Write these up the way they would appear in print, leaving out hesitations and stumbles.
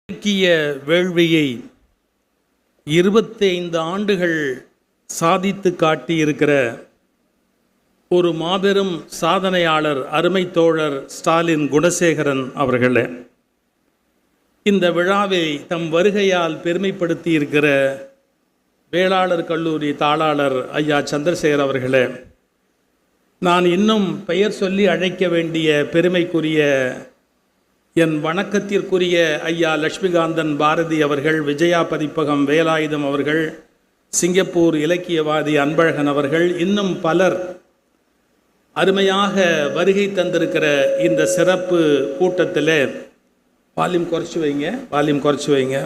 இலக்கிய வேள்வியை 25 ஆண்டுகள் சாதித்து காட்டியிருக்கிற ஒரு மாபெரும் சாதனையாளர் அருமை தோழர் ஸ்டாலின் குணசேகரன் அவர்களே, இந்த விழாவை தம் வருகையால் பெருமைப்படுத்தி இருக்கிற வேளாளர் கல்லூரி தாளாளர் ஐயா சந்திரசேகர் அவர்களே, நான் இன்னும் பெயர் சொல்லி அழைக்க வேண்டிய பெருமைக்குரிய என் வணக்கத்திற்குரிய ஐயா லட்சுமிகாந்தன் பாரதி அவர்கள், விஜயா பதிப்பகம் வேலாயுதம் அவர்கள், சிங்கப்பூர் இலக்கியவாதி அன்பழகன் அவர்கள், இன்னும் பலர் அருமையாக வருகை தந்திருக்கிற இந்த சிறப்பு கூட்டத்தில் வால்யூம் குறைச்சி வைங்க.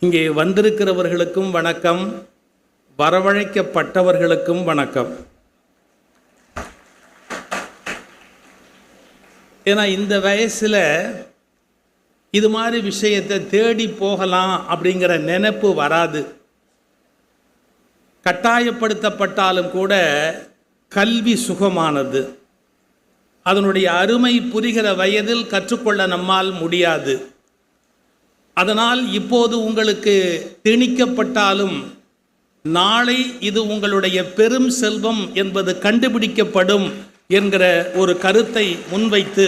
இங்கே வந்திருக்கிறவர்களுக்கும் வணக்கம், வரவழைக்கப்பட்டவர்களுக்கும் வணக்கம். ஏன்னா இந்த வயசில் இது மாதிரி விஷயத்தை தேடி போகலாம் அப்படிங்கிற நினைப்பு வராது. கட்டாயப்படுத்தப்பட்டாலும் கூட கல்வி சுகமானது. அதனுடைய அருமை புரிகிற வயதில் கற்றுக்கொள்ள நம்மால் முடியாது. அதனால் இப்போது உங்களுக்கு திணிக்கப்பட்டாலும் நாளை இது உங்களுடைய பெரும் செல்வம் என்பது கண்டுபிடிக்கப்படும் என்கிற ஒரு கருத்தை முன்வைத்து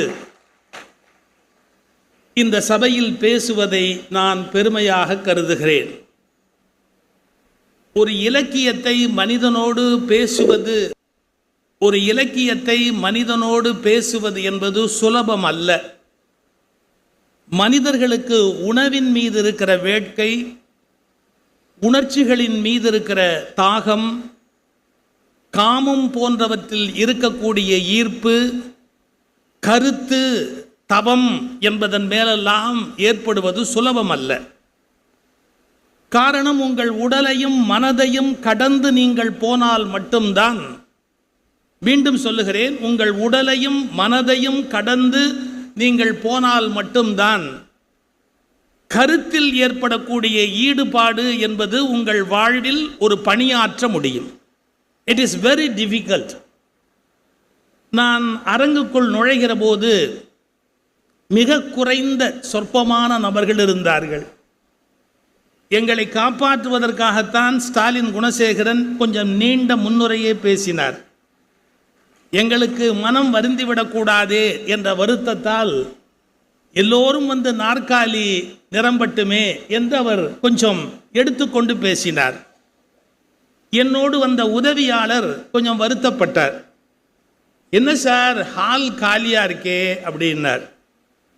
இந்த சபையில் பேசுவதை நான் பெருமையாக கருதுகிறேன். ஒரு இலக்கியத்தை மனிதனோடு பேசுவது என்பது சுலபம் அல்ல. மனிதர்களுக்கு உணவின் மீது இருக்கிற வேட்கை, உணர்ச்சிகளின் மீது இருக்கிற தாகம், காமம் போன்றவற்றில் இருக்கக்கூடிய ஈர்ப்பு, கருத்து, தவம் என்பதன் மேலெல்லாம் ஏற்படுவது சுலபம் அல்ல. காரணம், உங்கள் உடலையும் மனதையும் கடந்து நீங்கள் போனால் மட்டும்தான், மீண்டும் சொல்லுகிறேன், உங்கள் உடலையும் மனதையும் கடந்து நீங்கள் போனால் மட்டும்தான் கருத்தில் ஏற்படக்கூடிய ஈடுபாடு என்பது உங்கள் வாழ்வில் ஒரு பணியாற்ற முடியும். It is very difficult. நான் அரங்குக்குள் நுழைகிற போது மிக குறைந்த சொற்பமான நபர்கள் இருந்தார்கள். எங்களை காப்பாற்றுவதற்காகத்தான் ஸ்டாலின் குணசேகரன் கொஞ்சம் நீண்ட முன்னுரையே பேசினார். எங்களுக்கு மனம் வருந்திவிடக்கூடாதே என்ற வருத்தத்தால் எல்லோரும் வந்து நாற்காலி நிரம்பட்டுமே என்று அவர் கொஞ்சம் எடுத்துக்கொண்டு பேசினார். என்னோடு வந்த உதவியாளர் கொஞ்சம் வருத்தப்பட்டார். என்ன சார், ஹால் காலியா இருக்கே அப்படின்னார்.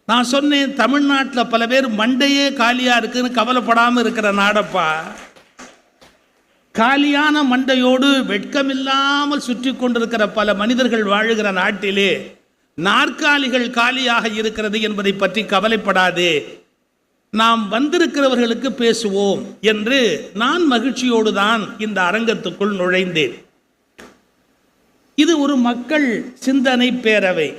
நான் சொன்னேன், தமிழ்நாட்டில் பல பேர் மண்டையே காலியா இருக்குன்னு கவலைப்படாமல் இருக்கிற நாடப்பா. காலியான மண்டையோடு வெட்கமில்லாமல் சுற்றி கொண்டிருக்கிற பல மனிதர்கள் வாழுகிற நாட்டிலே நாற்காலிகள் காலியாக இருக்கிறது என்பதை பற்றி கவலைப்படாதே, நாம் வந்திருக்கிறவர்களுக்கு பேசுவோம் என்று நான் மகிழ்ச்சியோடு தான் இந்த அரங்கத்துக்குள் நுழைந்தேன். இது ஒரு மக்கள் சிந்தனை பேரவை.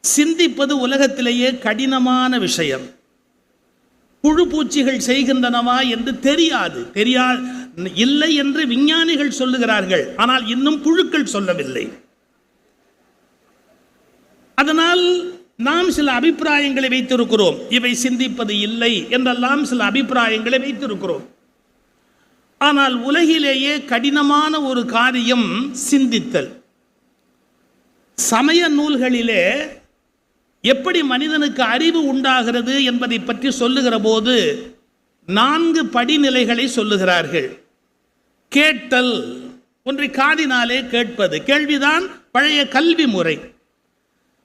சிந்திப்பது உலகத்திலேயே கடினமான விஷயம். புழு பூச்சிகள் செய்கின்றனவா என்று தெரியாது இல்லை என்று விஞ்ஞானிகள் சொல்லுகிறார்கள். ஆனால் இன்னும் புழுக்கள் சொல்லவில்லை. அதனால் நாம் சில அபிப்பிராயங்களை வைத்திருக்கிறோம். இவை சிந்திப்பது இல்லை என்றெல்லாம் சில அபிப்பிராயங்களை வைத்திருக்கிறோம். ஆனால் உலகிலேயே கடினமான ஒரு காரியம் சிந்தித்தல். சமய நூல்களிலே எப்படி மனிதனுக்கு அறிவு உண்டாகிறது என்பதை பற்றி சொல்லுகிற போது 4 படிநிலைகளை சொல்லுகிறார்கள். கேட்டல், ஒன்றை காதினாலே கேட்பது, கேள்விதான் பழைய கல்வி முறை.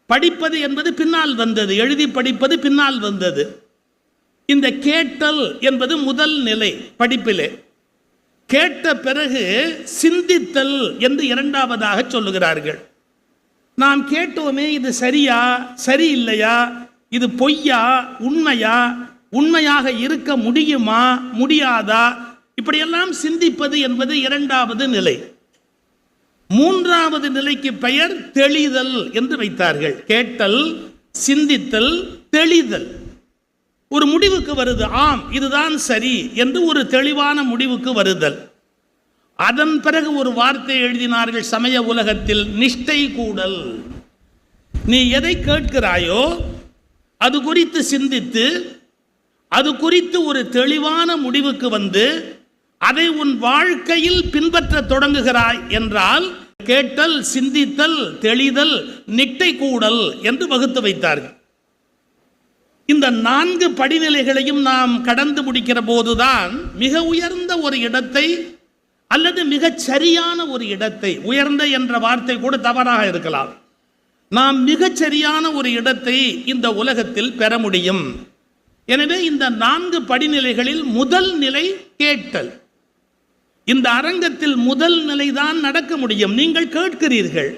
படிப்பது என்பது பின்னால் வந்தது, எழுதி படிப்பது பின்னால் வந்தது. இந்த கேட்டல் என்பது முதல் நிலை படிப்பிலே. கேட்ட பிறகு சிந்தித்தல் என்று இரண்டாவதாக சொல்லுகிறார்கள். நாம் கேட்டோமே, இது சரியா சரியில்லையா, இது பொய்யா உண்மையா, உண்மையாக இருக்க முடியுமா முடியாதா, இப்படியெல்லாம் சிந்திப்பது என்பது இரண்டாவது நிலை. மூன்றாவது நிலைக்கு பெயர் தெளிதல் என்று வைத்தார்கள். கேட்டல், சிந்தித்தல், தெளிதல். ஒரு முடிவுக்கு வருது, ஆம் இதுதான் சரி என்று ஒரு தெளிவான முடிவுக்கு வருதல். அதன் பிறகு ஒரு வார்த்தை எழுதினார்கள் சமய உலகத்தில், நிஷ்டை கூடல். நீ எதை கேட்கிறாயோ அது குறித்து சிந்தித்து அது குறித்து ஒரு தெளிவான முடிவுக்கு வந்து அதை உன் வாழ்க்கையில் பின்பற்ற தொடங்குகிறாய் என்றால் கேட்டல், சிந்தித்தல், தெளிதல், நிட்டை கூடல் என்று வகுத்து வைத்தார்கள். இந்த 4 படிநிலைகளையும் நாம் கடந்து முடிக்கிற போதுதான் மிக உயர்ந்த ஒரு இடத்தை அல்லது மிகச் சரியான ஒரு இடத்தை, உயர்ந்த என்ற வார்த்தை கூட தவறாக இருக்கலாம், நாம் மிகச் சரியான ஒரு இடத்தை இந்த உலகத்தில் பெற முடியும். எனவே இந்த 4 படிநிலைகளில் முதல் நிலை கேட்டல். இந்த அரங்கத்தில் முதல் நிலைதான் நடக்க முடியும். நீங்கள் கேட்கிறீர்கள்,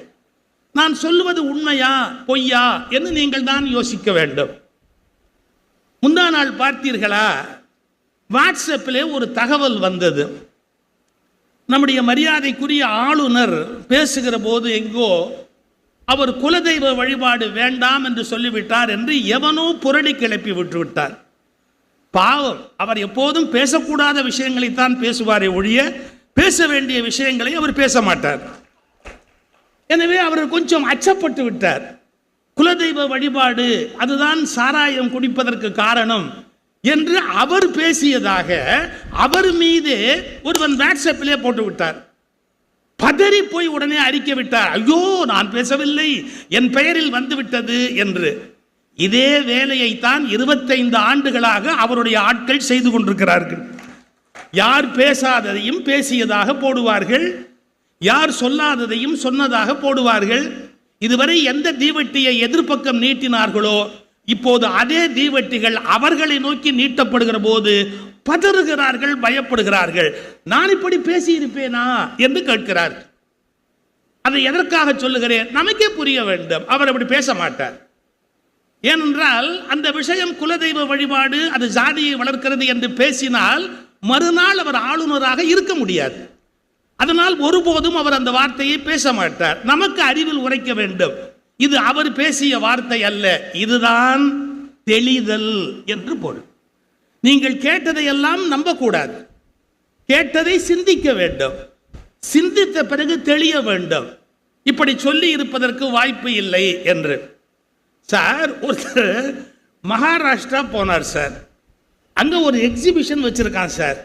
நான் சொல்வது உண்மையா பொய்யா என்று நீங்கள் தான் யோசிக்க வேண்டும். முந்தா நாள் பார்த்தீர்களா, வாட்ஸ்அப்பிலே ஒரு தகவல் வந்தது. நம்முடைய மரியாதைக்குரிய ஆளுநர் பேசுகிற போது எங்கோ அவர் குலதெய்வ வழிபாடு வேண்டாம் என்று சொல்லிவிட்டார் என்று எவனோ புரளி கிளப்பி விட்டுவிட்டார். பாவம், அவர் எப்போதும் பேசக்கூடாத விஷயங்களைத்தான் பேசுவாரே ஒழிய பேச வேண்டிய விஷயங்களை அவர் பேச மாட்டார். எனவே அவர் கொஞ்சம் அச்சப்பட்டு விட்டார். குலதெய்வ வழிபாடு அதுதான் சாராயம் குடிப்பதற்கு காரணம் என்று அவர் பேசியதாக அவர் மீது ஒருவன் வாட்ஸ்அப்பிலே போட்டு விட்டார். பதறி போய் உடனே அறிக்கை விட்டார், ஐயோ நான் பேசவில்லை, என் பெயரில் வந்துவிட்டது என்று. இதே வேலையைத்தான் 25 ஆண்டுகளாக அவருடைய ஆட்கள் செய்து கொண்டிருக்கிறார்கள். யார் பேசாததையும் பேசியதாக போடுவார்கள், யார் சொல்லாததையும் சொன்னதாக போடுவார்கள். இதுவரை எந்த தீவட்டியை எதிர்ப்பக்கம் நீட்டினார்களோ இப்போது அதே தீவட்டிகள் அவர்களை நோக்கி நீட்டப்படுகிற போது பதறுகிறார்கள், பயப்படுகிறார்கள். நான் இப்படி பேசியிருப்பேனா என்று கேட்கிறார். அதை எதற்காக சொல்லுகிறேன், நமக்கே புரிய வேண்டும். அவர் அப்படி பேச மாட்டார். ஏனென்றால் அந்த விஷயம் குலதெய்வ வழிபாடு அது ஜாதியை வளர்க்கிறது என்று பேசினால் மறுநாள் அவர் ஆளுநராக இருக்க முடியாது. அதனால் ஒருபோதும் அவர் அந்த வார்த்தையை பேச மாட்டார். நமக்கு அறிவில் உரைக்க வேண்டும், இது அவர் பேசிய வார்த்தை அல்ல, இதுதான் தெளிதல் என்று பொருள். நீங்கள் கேட்டதையெல்லாம் நம்பக்கூடாது, கேட்டதை சிந்திக்க வேண்டும், சிந்தித்த பிறகு தெளிய வேண்டும். இப்படி சொல்லி இருப்பதற்கு வாய்ப்பு இல்லை என்று. சார், ஒருத்தர் மகாராஷ்டிரா போனார் சார். அங்கே ஒரு எக்ஸிபிஷன் வச்சுருக்கான் சார்.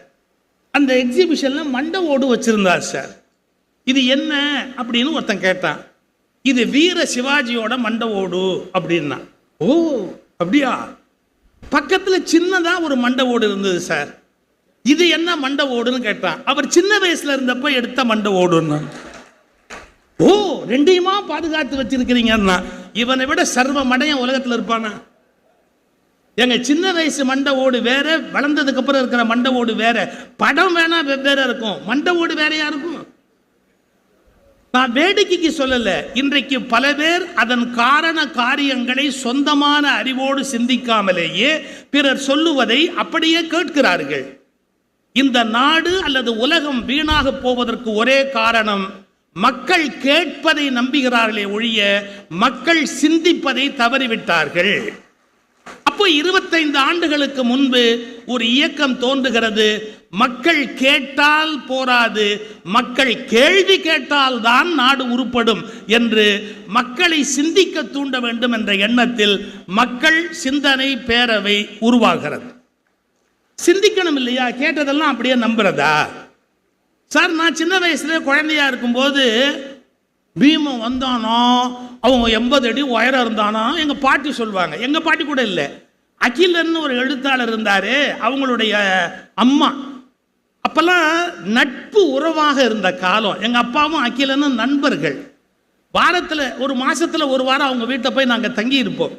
அந்த எக்ஸிபிஷனில் மண்டை ஓடு வச்சுருந்தார் சார். இது என்ன அப்படின்னு ஒருத்தன் கேட்டான். இது வீர சிவாஜியோட மண்டை ஓடு அப்படின்னா. ஓ அப்படியா? பக்கத்தில் சின்னதாக ஒரு மண்டை ஓடு இருந்தது சார். இது என்ன மண்டை ஓடுன்னு கேட்டான். அவர் சின்ன வயசில் இருந்தப்போ எடுத்த மண்டை ஓடுன்னா. ஓ, ரெண்டையுமா பாதுகாத்து வச்சிருக்கிறீங்கன்னா இவனை விட சர்வ மடையன் உலகத்தில் இருப்பானா? எங்க சின்ன வயசு மண்டை ஓடு வேற, வளர்ந்ததுக்கு அப்புறம் இருக்கிற மண்டை ஓடு வேற. படம் வேணா வெவ்வேற இருக்கும், மண்டை ஓடு வேறையா இருக்கும். நான் வேடிக்கைக்கு சொல்லல. இன்றைக்கு பல பேர் அதன் காரண காரியங்களை சொந்தமான அறிவோடு சிந்திக்காமலேயே பிறர் சொல்லுவதை அப்படியே கேட்கிறார்கள். இந்த நாடு அல்லது உலகம் வீணாக போவதற்கு ஒரே காரணம், மக்கள் கேட்பதை நம்புகிறார்களே ஒழிய மக்கள் சிந்திப்பதை தவறிவிட்டார்கள். அப்போ 25 ஆண்டுகளுக்கு முன்பு ஒரு இயக்கம் தோன்றுகிறது. மக்கள் கேட்டால் போராது, மக்கள் கேள்வி கேட்டால் தான் நாடு உருப்படும் என்று மக்களை சிந்திக்க தூண்ட வேண்டும் என்ற எண்ணத்தில் மக்கள் சிந்தனை பேரவை உருவாகிறது. சிந்திக்கணும் இல்லையா? கேட்டதெல்லாம் அப்படியே நம்புறதா? சார், நான் சின்ன வயசுல குழந்தையா இருக்கும்போது பீமன் வந்தானோ, அவங்க 80 அடி உயரம் இருந்தானோ எங்கள் பாட்டி சொல்லுவாங்க. எங்கள் பாட்டி கூட இல்லை, அகிலன்னு ஒரு எழுத்தாளர் இருந்தார், அவங்களுடைய அம்மா. அப்போல்லாம் நட்பு உறவாக இருந்த காலம். எங்கள் அப்பாவும் அகிலனும் நண்பர்கள். வாரத்தில் ஒரு மாதத்தில் ஒரு வாரம் அவங்க வீட்டை போய் நாங்கள் தங்கி இருப்போம்.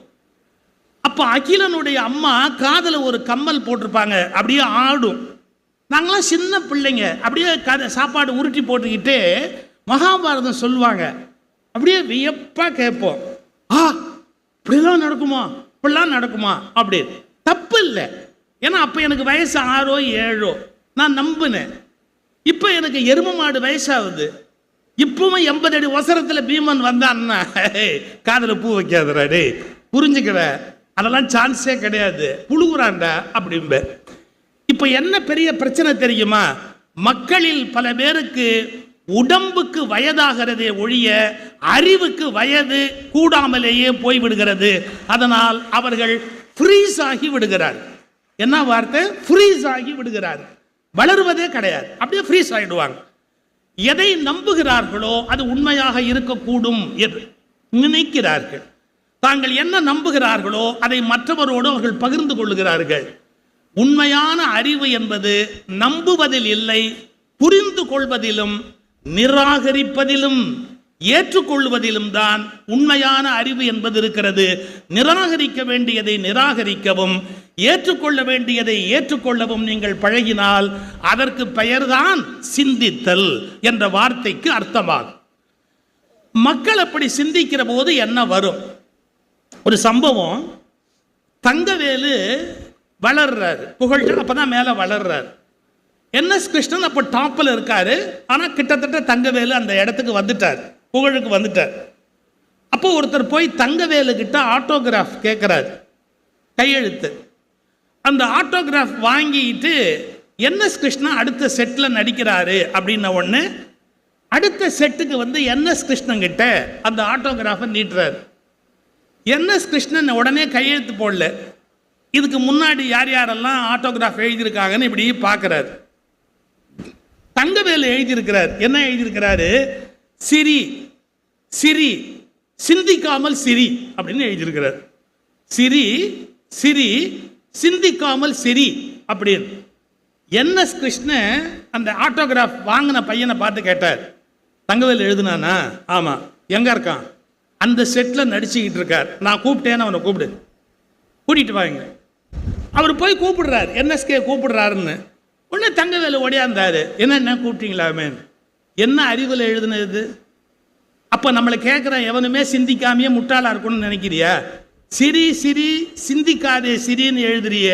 அப்போ அகிலனுடைய அம்மா காதில் ஒரு கம்மல் போட்டிருப்பாங்க, அப்படியே ஆடும். நாங்களாம் சின்ன பிள்ளைங்க, அப்படியே சாப்பாடு உருட்டி போட்டுக்கிட்டு மகாபாரதம் சொல்லுவாங்க. அப்படியே வியப்பாக கேட்போம். ஆ, இப்படிலாம் நடக்குமா, இப்படிலாம் நடக்குமா அப்படி. தப்பு இல்லை, ஏன்னா அப்போ எனக்கு வயசு 6 7 நான் நம்பினேன். இப்போ எனக்கு எரும மாடு வயசாகுது. இப்பவும் 80 அடி ஒசரத்தில் பீமன் வந்தான்னா காதில் பூ வைக்காதடா டே, புரிஞ்சுக்கிற, அதெல்லாம் சான்ஸே கிடையாது, புழுகுறாண்டா அப்படிம்ப. இப்போ என்ன பெரிய பிரச்சனை தெரியுமா? மக்களில் பல பேருக்கு உடம்புக்கு வயதாகிறதே ஒழிய அறிவுக்கு வயது கூடாமலேயே போய்விடுகிறது. அதனால் அவர்கள் ஃப்ரீஸ் ஆகி விடுகிறார். என்ன வார்த்தை? ஃப்ரீஸ் ஆகி விடுகிறார். வளருவதே கிடையாது, அப்படியே ஃப்ரீஸ் ஆகிடுவாங்க. எதை நம்புகிறார்களோ அது உண்மையாக இருக்கக்கூடும் என்று நினைக்கிறார்கள். தாங்கள் என்ன நம்புகிறார்களோ அதை மற்றவரோடு அவர்கள் பகிர்ந்து கொள்ளுகிறார்கள். உண்மையான அறிவு என்பது நம்புவதில் இல்லை, புரிந்து கொள்வதிலும் நிராகரிப்பதிலும் ஏற்றுக்கொள்வதிலும் தான் உண்மையான அறிவு என்பது இருக்கிறது. நிராகரிக்க வேண்டியதை நிராகரிக்கவும் ஏற்றுக்கொள்ள வேண்டியதை ஏற்றுக்கொள்ளவும் நீங்கள் பழகினால் அதற்கு பெயர்தான் சிந்தித்தல் என்ற வார்த்தைக்கு அர்த்தமாகும். மக்கள் அப்படி சிந்திக்கிற போது என்ன வரும்? ஒரு சம்பவம், தங்கவேலு வளர்றாரு, புகழ்ச்சி அப்பதான் மேல வளர்றாரு. என்எஸ் கிருஷ்ணன் அப்போ டாப்பில் இருக்காரு. ஆனால் கிட்டத்தட்ட தங்கவேலு அந்த இடத்துக்கு வந்துட்டார், புகழுக்கு வந்துட்டார். அப்போ ஒருத்தர் போய் தங்கவேலு கிட்ட ஆட்டோகிராஃப் கேட்குறாரு, கையெழுத்து. அந்த ஆட்டோகிராஃப் வாங்கிட்டு என்எஸ் கிருஷ்ணா அடுத்த செட்டில் நடிக்கிறாரு அப்படின்ன உடனே அடுத்த செட்டுக்கு வந்து என்எஸ் கிருஷ்ணன் கிட்ட அந்த ஆட்டோகிராஃபை நீட்டுறாரு. என்எஸ் கிருஷ்ணன் உடனே கையெழுத்து போடல. இதுக்கு முன்னாடி யார் யாரெல்லாம் ஆட்டோகிராஃப் எழுதியிருக்காங்கன்னு இப்படி பார்க்குறாரு. தங்கவேலு எழுதியிருக்கிறார். என்ன எழுதியிருக்கிறாரு? சிரி சிரி சிந்திக்காமல் சிரி அப்படின்னு எழுதியிருக்கிறார். சிரி சிரி சிந்திக்காமல் சிரி அப்படின்னு. என்எஸ் கிருஷ்ணன் அந்த ஆட்டோகிராஃப் வாங்கின பையனை பார்த்து கேட்டார், தங்கவேலு எழுதுனானா? ஆமாம். எங்கே இருக்கான்? அந்த செட்டில் நடிச்சுக்கிட்டு இருக்கார். நான் கூப்பிட்டேன்னு அவனை கூட்டிகிட்டு வாங்க. அவர் போய் கூப்பிடுறாரு, என்எஸ்கே கூப்பிடுறாருன்னு. உடனே தங்கவேலு ஓடியாந்தாரு. என்ன கூப்பிட்டீங்களாமே? என்ன அறிவில் எழுதுனது? அப்போ நம்மளை கேட்குற எவனுமே சிந்திக்காமையே முட்டாளாக இருக்கணும்னு நினைக்கிறியா? சிரி சிரி சிந்திக்காதே சிரின்னு எழுதுறிய.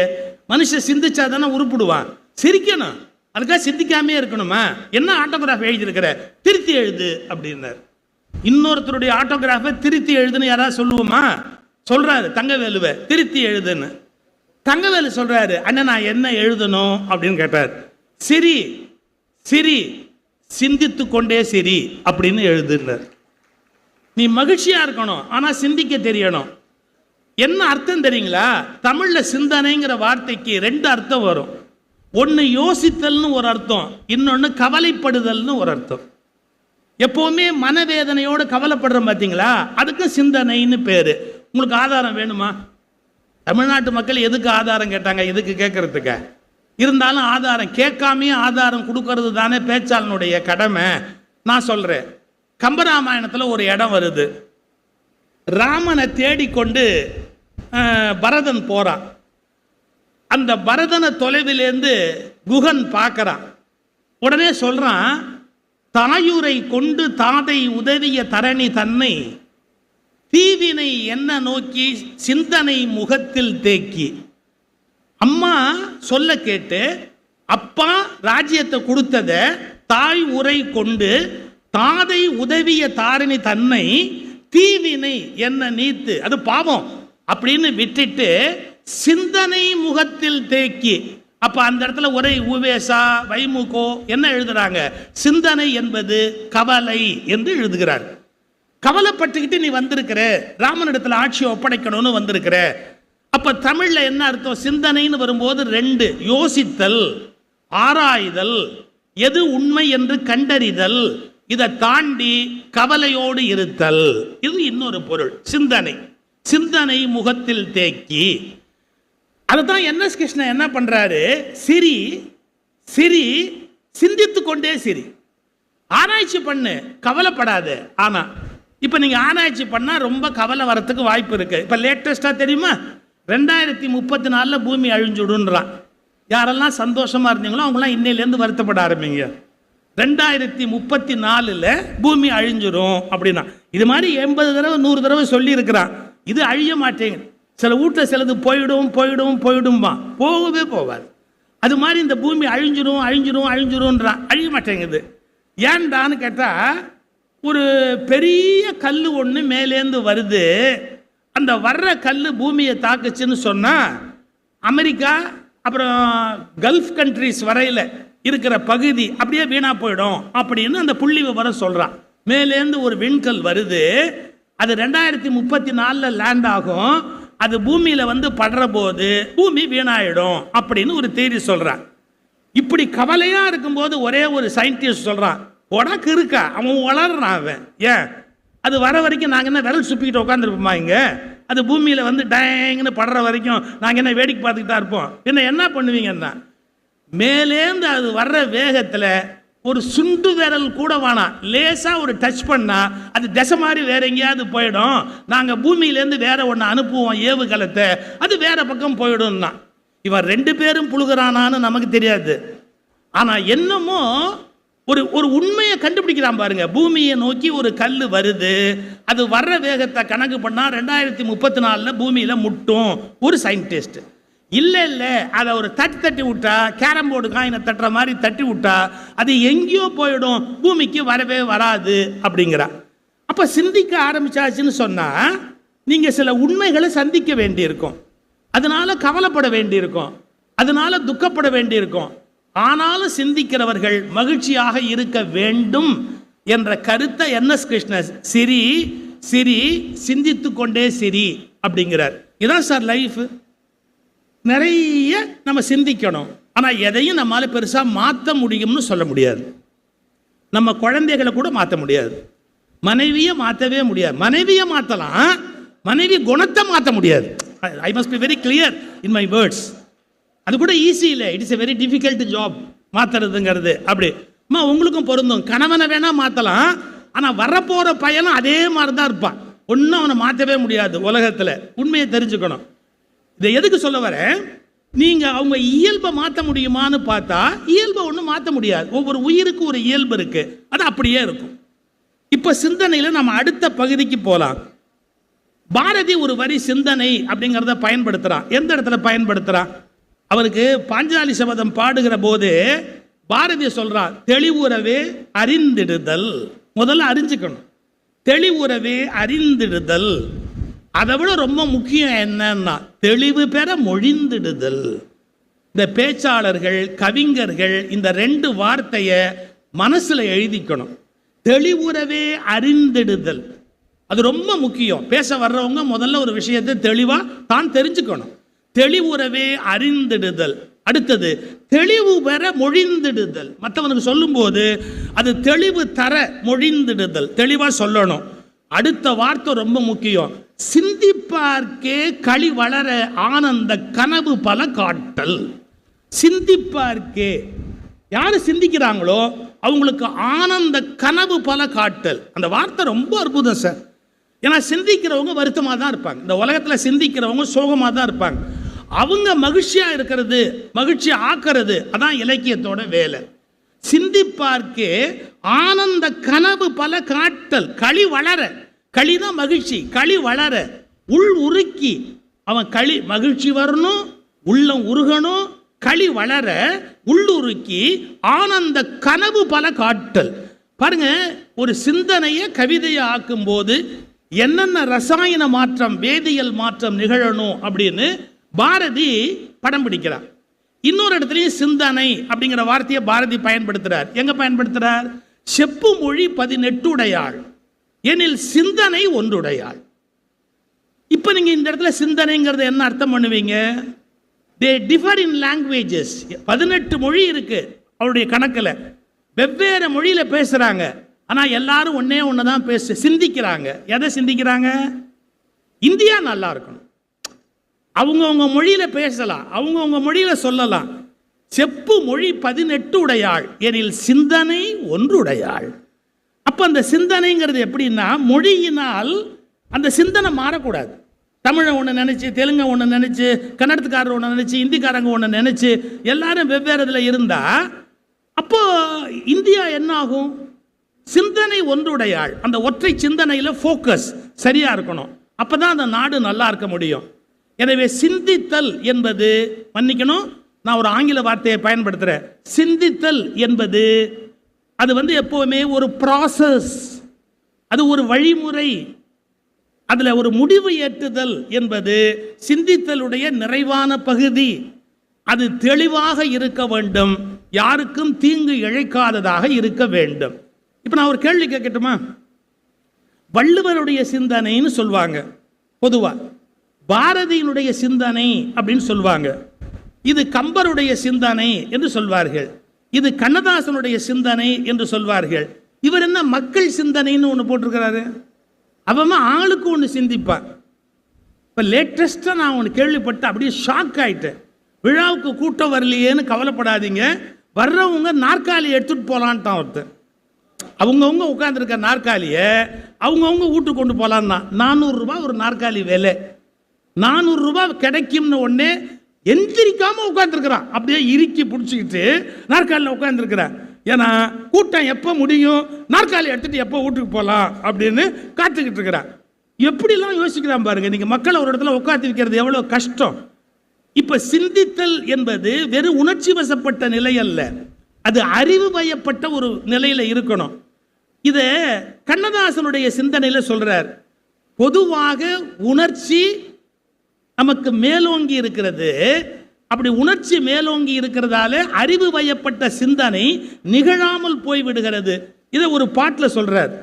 மனுஷன் சிந்திச்சா தானே உருப்பிடுவான். சிரிக்கணும், அதுக்காக சிந்திக்காமே இருக்கணுமா? என்ன ஆட்டோகிராஃப் எழுதியிருக்கிற? திருத்தி எழுது அப்படின்னார். இன்னொருத்தருடைய ஆட்டோகிராஃபை திருத்தி எழுதுன்னு யாராவது சொல்லுவோமா? சொல்றாரு தங்கவேலுவை திருத்தி எழுதுன்னு. தங்கவேலு சொல்றாரு, அண்ணன் நான் என்ன எழுதணும் அப்படின்னு கேட்டார். சிரி சிரி சிந்தித்து கொண்டே சிரி அப்படின்னு எழுதுனார். நீ மகிழ்ச்சியா இருக்கணும், ஆனா சிந்திக்க தெரியணும். என்ன அர்த்தம் தெரியுங்களா? தமிழ்ல சிந்தனைங்கிற வார்த்தைக்கு ரெண்டு அர்த்தம் வரும். ஒன்று யோசித்தல்னு ஒரு அர்த்தம், இன்னொன்று கவலைப்படுதல்னு ஒரு அர்த்தம். எப்பவுமே மனவேதனையோடு கவலைப்படுறோம் பார்த்தீங்களா, அதுக்கு சிந்தனைன்னு பேரு. உங்களுக்கு ஆதாரம் வேணுமா? தமிழ்நாட்டு மக்கள் எதுக்கு ஆதாரம் கேட்டாங்க? எதுக்கு கேட்கறதுக்கு. இருந்தாலும் ஆதாரம் கேட்காமையே ஆதாரம் கொடுக்கறது தானே பேச்சாளனுடைய கடமை. நான் சொல்றேன், கம்பராமாயணத்தில் ஒரு இடம் வருது. ராமனை தேடிக்கொண்டு பரதன் போறான். அந்த பரதனை தொலைவிலேருந்து குகன் பார்க்கறான். உடனே சொல்றான், தாயூரை கொண்டு தாதை உதவிய தரணி தன்னை தீவினை என்ன நோக்கி சிந்தனை முகத்தில் தேக்கி. அம்மா சொல்ல கேட்டு அப்பா ராஜ்யத்தை கொடுத்தத தாய் உரை கொண்டு தாதை உதவிய தாரணி தன்னை தீவினை என்ன நீத்து, அது பாவம் அப்படின்னு விட்டுட்டு சிந்தனை முகத்தில் தேக்கி. அப்ப அந்த இடத்துல ஒரே உவேசா வைமுகோ என்ன எழுதுறாங்க? சிந்தனை என்பது கவலை என்று எழுதுகிறார். கவலைப்பட்டுக்கிட்டு நீ வந்திருக்கிற, ராமனிடத்தில் ஆட்சியை ஒப்படைக்கணும்னு வந்திருக்கிற. அப்ப தமிழ்ல என்ன அர்த்தம்? சிந்தனைன்னு வரும்போது ரெண்டு, யோசித்தல், ஆராய்தல், எது உண்மை என்று கண்டறிதல், இதை தாண்டி கவலையோடு இருத்தல், இது இன்னொரு பொருள். சிந்தனை சிந்தனை முகத்தில் தேக்கி. அதுதான் என்எஸ் கிருஷ்ணன் என்ன பண்றாரு? சிரி சிரி சிந்தித்து கொண்டே சிரி. ஆராய்ச்சி பண்ணு, கவலைப்படாத. ஆனா இப்ப நீங்க ஆராய்ச்சி பண்ணா ரொம்ப கவலை வரத்துக்கு வாய்ப்பு இருக்கு. இப்ப லேட்டஸ்டா தெரியுமா, 2034 பூமி அழிஞ்சுடுன்றான். யாரெல்லாம் சந்தோஷமா இருந்தீங்களோ அவங்களாம் இன்னையிலேருந்து வருத்தப்பட ஆரம்பிங்க. 2034 பூமி அழிஞ்சிடும் அப்படின்னா. இது மாதிரி 80 தடவை 100 தடவை சொல்லி இருக்கிறான். இது அழிய மாட்டேங்க. சில வீட்டில் சிலது போயிடும் போயிடும் போயிடும்பா, போகவே போவாது. அது மாதிரி இந்த பூமி அழிஞ்சிரும் அழிஞ்சிரும் அழிஞ்சிரும்ன்றான், அழிய மாட்டேங்குது. ஏன்டான்னு கேட்டால், ஒரு பெரிய கல் ஒன்று மேலேருந்து வருது. அந்த வர்ற கல் பூமியை தாக்குச்சுன்னு சொன்னால் அமெரிக்கா அப்புறம் கல்ஃப் கண்ட்ரிஸ் வரையில் இருக்கிற பகுதி அப்படியே வீணா போயிடும் அப்படின்னு அந்த புள்ளி விவரம் சொல்றான். மேலேந்து ஒரு விண்கல் வருது, அது 2034 லேண்ட் ஆகும், அது பூமியில வந்து படுற போது பூமி வீணாயிடும் அப்படின்னு ஒரு தேதி சொல்றான். இப்படி கவலையா இருக்கும்போது ஒரே ஒரு சயின்டிஸ்ட் சொல்றான், உனக்கு இருக்கா, அவன் வளர்றான், அவன் ஏன் அது வர வரைக்கும் நாங்கள் என்ன விரல் சுப்பிக்கிட்டு உட்காந்துருப்போமா? இங்க அது பூமியில வந்து டேங்னு படுற வரைக்கும் நாங்கள் என்ன வேடிக்கை பார்த்துக்கிட்டு தான் இருப்போம்? என்ன பண்ணுவீங்கன்னா, மேலேந்து அது வர்ற வேகத்துல ஒரு சுண்டு விரல் கூட வேணாம், லேசா ஒரு டச் பண்ணா அது திசை மாதிரி வேற எங்கேயாவது போயிடும், நாங்க பூமியிலேருந்து வேற ஒன்று அனுப்புவோம் ஏவுகலத்தை, அது வேற பக்கம் போயிடும்னா. இவன் 2 பேரும் புழுகிறானான்னு நமக்கு தெரியாது, ஆனா என்னமோ ஒரு உண்மையை கண்டுபிடிக்கிறான் பாருங்க. பூமியை நோக்கி ஒரு கல் வருது, அது வர்ற வேகத்தை கணக்கு பண்ணா 2034 பூமியில முட்டும் ஒரு சயின்டிஸ்ட். இல்ல அதை ஒரு தட்டி விட்டா, கேரம் போர்டு காயினை தட்டுற மாதிரி தட்டி விட்டா அது எங்கேயோ போயிடும், பூமிக்கு வரவே வராது அப்படிங்கிறா. அப்ப சிந்திக்க ஆரம்பிச்சாச்சுன்னு சொன்னா நீங்க சில உண்மைகளை சந்திக்க வேண்டியிருக்கும், அதனால கவலைப்பட வேண்டியிருக்கும், அதனால துக்கப்பட வேண்டியிருக்கும். ஆனாலும் சிந்திக்கிறவர்கள் மகிழ்ச்சியாக இருக்க வேண்டும் என்ற கருத்தை NS கிருஷ்ணன் சிரி சிரி சிந்தித்து கொண்டே சிரி அப்படிங்கிறார். இதான் சார் லைஃப். நிறைய நம்ம சிந்திக்கணும், ஆனால் எதையும் நம்மளால பெருசாக மாற்ற முடியும்னு சொல்ல முடியாது. நம்ம குழந்தைகளை கூட மாற்ற முடியாது, மனைவியை மாற்றவே முடியாது. மனைவியை மாற்றலாம், மனைவி குணத்தை மாற்ற முடியாது. I must be very clear in my words. அது கூட ஈஸி இல்லை, it is a very difficult job மாற்றுறதுங்கிறது. அப்படி அம்மா உங்களுக்கும் பொருந்தும், கணவனை வேணா மாற்றலாம், ஆனால் வரப்போகிற பையனும் அதே மாதிரி தான் இருப்பான், ஒன்றும் அவனை மாற்றவே முடியாது உலகத்தில். உண்மையை தெரிஞ்சுக்கணும். இதை எதுக்கு சொல்ல வரேன், நீங்க அவங்க இயல்பை மாற்ற முடியுமான்னு பார்த்தா இயல்பை ஒன்றும் மாற்ற முடியாது. ஒவ்வொரு உயிருக்கு ஒரு இயல்பு இருக்கு, அது அப்படியே இருக்கும். இப்ப சிந்தனையில நம்ம அடுத்த பகுதிக்கு போலாம். பாரதி ஒரு வரி சிந்தனை அப்படிங்கிறத பயன்படுத்துறான். எந்த இடத்துல பயன்படுத்துறான்? அவருக்கு பாஞ்சாலி சபதம் பாடுகிற போது பாரதி சொல்றான், தெளிவுறவே அறிந்திடுதல். முதல்ல அறிஞ்சுக்கணும், தெளிவுறவே அறிந்திடுதல். அதை விட ரொம்ப முக்கியம் என்னன்னா தெளிவு பெற மொழிந்திடுதல். இந்த பேச்சாளர்கள் கவிஞர்கள் இந்த 2 வார்த்தையை மனசுல எழுதிக்கணும். தெளிவுறவே அறிந்திடுதல், அது ரொம்ப முக்கியம். பேச வர்றவங்க முதல்ல ஒரு விஷயத்தை தெளிவா தான் தெரிஞ்சுக்கணும். தெளிவுறவே அறிந்திடுதல். அடுத்தது தெளிவு பெற மொழிந்திடுதல். மற்றவனுக்கு சொல்லும் போது அது தெளிவு தர மொழிந்திடுதல், தெளிவா சொல்லணும். அடுத்த வார்த்தை ரொம்ப முக்கியம், சிந்திப்பார்க்கே களி வளர ஆனந்த கனவு பல காட்டல். சிந்திப்பார்க்கே, யாரு சிந்திக்கிறாங்களோ அவங்களுக்கு ஆனந்த கனவு பல காட்டல். அந்த வார்த்தை ரொம்ப அற்புதம் சார். ஏன்னா சிந்திக்கிறவங்க வருத்தமாக தான் இருப்பாங்க, இந்த உலகத்தில் சிந்திக்கிறவங்க சோகமாக தான் இருப்பாங்க. அவங்க மகிழ்ச்சியா இருக்கிறது, மகிழ்ச்சி ஆக்கிறது, அதான் இலக்கியத்தோட வேலை. சிந்திப்பார்க்கே ஆனந்த கனவு பல காட்டல். களி வளர, களிதான் மகிழ்ச்சி, களி வளர உள் உருக்கி, அவன் களி மகிழ்ச்சி வரணும், உள்ளம் உருகணும், களி வளர உள்ளுருக்கி ஆனந்த கனவு பல காட்டல். பாருங்க, ஒரு சிந்தனையை கவிதையை ஆக்கும் போது என்னென்ன ரசாயன மாற்றம் வேதியியல் மாற்றம் நிகழணும் அப்படின்னு பாரதி படம் பிடிக்கிறார். இன்னொரு இடத்துலையும் சிந்தனை அப்படிங்கிற வார்த்தையை பாரதி பயன்படுத்துறார். எங்க பயன்படுத்துறார்? செப்பு மொழி 18 உடையாள் எனில் சிந்தனை ஒன்றுடையாள். இப்ப நீங்க இந்த இடத்துல சிந்தனைங்கிறத என்ன அர்த்தம் பண்ணுவீங்க? they differ in languages. 18 மொழி இருக்கு அவருடைய கணக்கில், வெவ்வேறு மொழியில பேசுறாங்க, ஆனா எல்லாரும் ஒன்னே ஒண்ணுதான் சிந்திக்கிறாங்க. எதை சிந்திக்கிறாங்க? இந்தியா நல்லா இருக்கணும். அவங்கவுங்க மொழியில பேசலாம், அவங்கவுங்க மொழியில சொல்லலாம். செப்பு மொழி 18 உடையாள் எனில் சிந்தனை ஒன்றுடையாள். அப்ப அந்த சிந்தனைங்கிறது எப்படின்னா, மொழியினால் அந்த சிந்தனை மாறக்கூடாது. தமிழை ஒன்று நினைச்சு, தெலுங்கை ஒன்று நினைச்சு, கன்னடத்துக்காரர் ஒன்று நினைச்சு, இந்திக்காரங்க ஒன்று நினைச்சு எல்லாரும் வெவ்வேறு இதில் இருந்தா அப்போ இந்தியா என்ன ஆகும்? சிந்தனை ஒன்றுடையாள். அந்த ஒற்றை சிந்தனையில ஃபோக்கஸ் சரியா இருக்கணும், அப்பதான் அந்த நாடு நல்லா இருக்க முடியும். எனவே சிந்தித்தல் என்பது, மன்னிக்கணும் நான் ஒரு ஆங்கில வார்த்தையை பயன்படுத்துறேன், சிந்தித்தல் என்பது அது எப்பவுமே ஒரு ப்ராசஸ், அது ஒரு வழிமுறை. அதுல ஒரு முடிவு ஏற்றுதல் என்பது சிந்தித்தலுடைய நிறைவான பகுதி. அது தெளிவாக இருக்க வேண்டும், யாருக்கும் தீங்கு இழைக்காததாக இருக்க வேண்டும். இப்போ நான் ஒரு கேள்வி கேட்கட்டுமா? வள்ளுவருடைய சிந்தனைன்னு சொல்லுவாங்க பொதுவாக, பாரதியினுடைய சிந்தனை அப்படின்னு சொல்லுவாங்க, இது கம்பருடைய சிந்தனை என்று சொல்வார்கள், இது கண்ணதாசனுடைய சிந்தனை என்று சொல்வார்கள். இவர் என்ன மக்கள் சிந்தனைன்னு ஒன்று போட்டிருக்கிறாரு. அவன் ஆளுக்கு ஒன்று சிந்திப்பான். இப்போ லேட்டஸ்ட்டாக நான் ஒன்று கேள்விப்பட்டு அப்படியே ஷாக் ஆகிட்டேன். விழாவுக்கு கூட்டம் வரலையேன்னு கவலைப்படாதீங்க, வர்றவங்க நாற்காலி எடுத்துகிட்டு போகலான்ட்டான் ஒருத்தர். அவங்கவுங்க உட்காந்துருக்க நாற்காலியை அவங்கவுங்க வீட்டுக்கு கொண்டு போகலான்னா 400 ரூபாய் ஒரு நாற்காலி விலை. 400 ரூபாய் கிடைக்கும்னு உடனே எந்திரிக்காமல் உட்காந்துருக்கிறான். அப்படியே இறுக்கி பிடிச்சிக்கிட்டு நாற்காலியில் உட்காந்துருக்கிறான். ஏன்னா கூட்டம் எப்போ முடியும், நாற்காலி எடுத்துகிட்டு எப்போ வீட்டுக்கு போகலாம் அப்படின்னு காத்துக்கிட்டு இருக்கிறான். எப்படிலாம் யோசிக்கிறான் பாருங்க. நீங்கள் மக்களை ஒரு இடத்துல உட்காந்து வைக்கிறது எவ்வளோ கஷ்டம். இப்போ சிந்தித்தல் என்பது வெறும் உணர்ச்சி வசப்பட்ட நிலை அல்ல, அது அறிவு வயப்பட்ட ஒரு நிலையில் இருக்கணும். இதை கண்ணதாசனுடைய சிந்தனையில் சொல்கிறார். பொதுவாக உணர்ச்சி நமக்கு மேலோங்கி இருக்கிறது. அப்படி உணர்ச்சி மேலோங்கி இருக்கிறதால அறிவு வயப்பட்ட சிந்தனை நிகழாமல் போய்விடுகிறது. இதை ஒரு பாட்டில் சொல்கிறார்.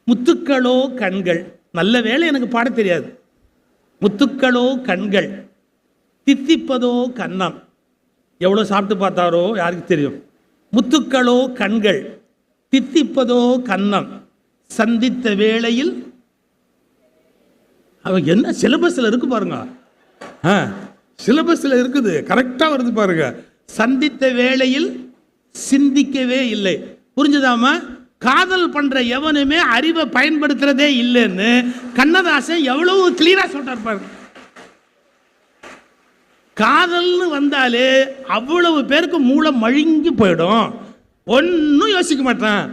முத்துக்களோ கண்கள், நல்ல வேளை எனக்கு பாட தெரியாது. முத்துக்களோ கண்கள், தித்திப்பதோ கன்னம். எவ்வளோ சாப்பிட்டு பார்த்தாரோ யாருக்கு தெரியும். முத்துக்களோ கண்கள், தித்திப்பதோ கன்னம், சந்தித்த வேளையில். அவன் என்ன சிலபஸில் இருக்கு பாருங்க, சிலபஸில் இருக்குது, கரெக்டாக வருது பாருங்க. சந்தித்த வேளையில் சிந்திக்கவே இல்லை. புரிஞ்சுதாமா? காதல் பண்ற எவனுமே அறிவை பயன்படுத்துறதே இல்லைன்னு கண்ணதாசன் எவ்வளவு கிளியரா சொல்றார் பாருங்க. காதல்னு வந்தாலே அவ்வளவு பேருக்கு மூளை மழுங்கி போயிடும், ஒன்றும் யோசிக்க மாட்டான்.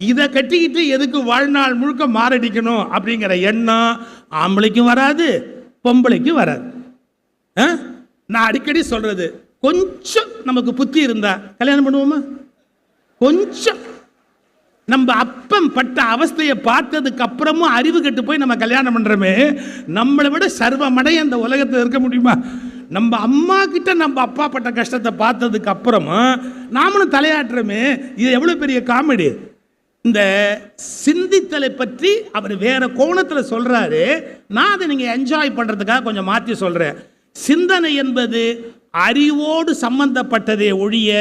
இதை கட்டிக்கிட்டு எதுக்கு வாழ்நாள் முழுக்க மாரடிக்கணும் அப்படிங்கிற எண்ணம் ஆம்பளைக்கும் வராது, பொம்பளைக்கும் வராது. நான் அடிக்கடி சொல்றது, கொஞ்சம் நமக்கு புத்தி இருந்தா கல்யாணம் பண்ணுவோமா? கொஞ்சம் நம்ம அப்பம் பட்ட அவஸ்தையை பார்த்ததுக்கு அப்புறமும் அறிவு கெட்டு போய் நம்ம கல்யாணம் பண்றோமே, நம்மளை விட சர்வமடைய அந்த உலகத்தில் இருக்க முடியுமா? நம்ம அம்மா கிட்ட நம்ம அப்பா பட்ட கஷ்டத்தை பார்த்ததுக்கு அப்புறமும் நாமளும் தலையாட்டுறோமே, இது எவ்வளவு பெரிய காமெடி. இந்த சிந்தித்தலை பற்றி அவர் வேற கோணத்தில் சொல்றாரு. நான் அதை நீங்க என்ஜாய் பண்றதுக்காக கொஞ்சம் மாற்றி சொல்றேன். சிந்தனை என்பது அறிவோடு சம்பந்தப்பட்டதே ஒழிய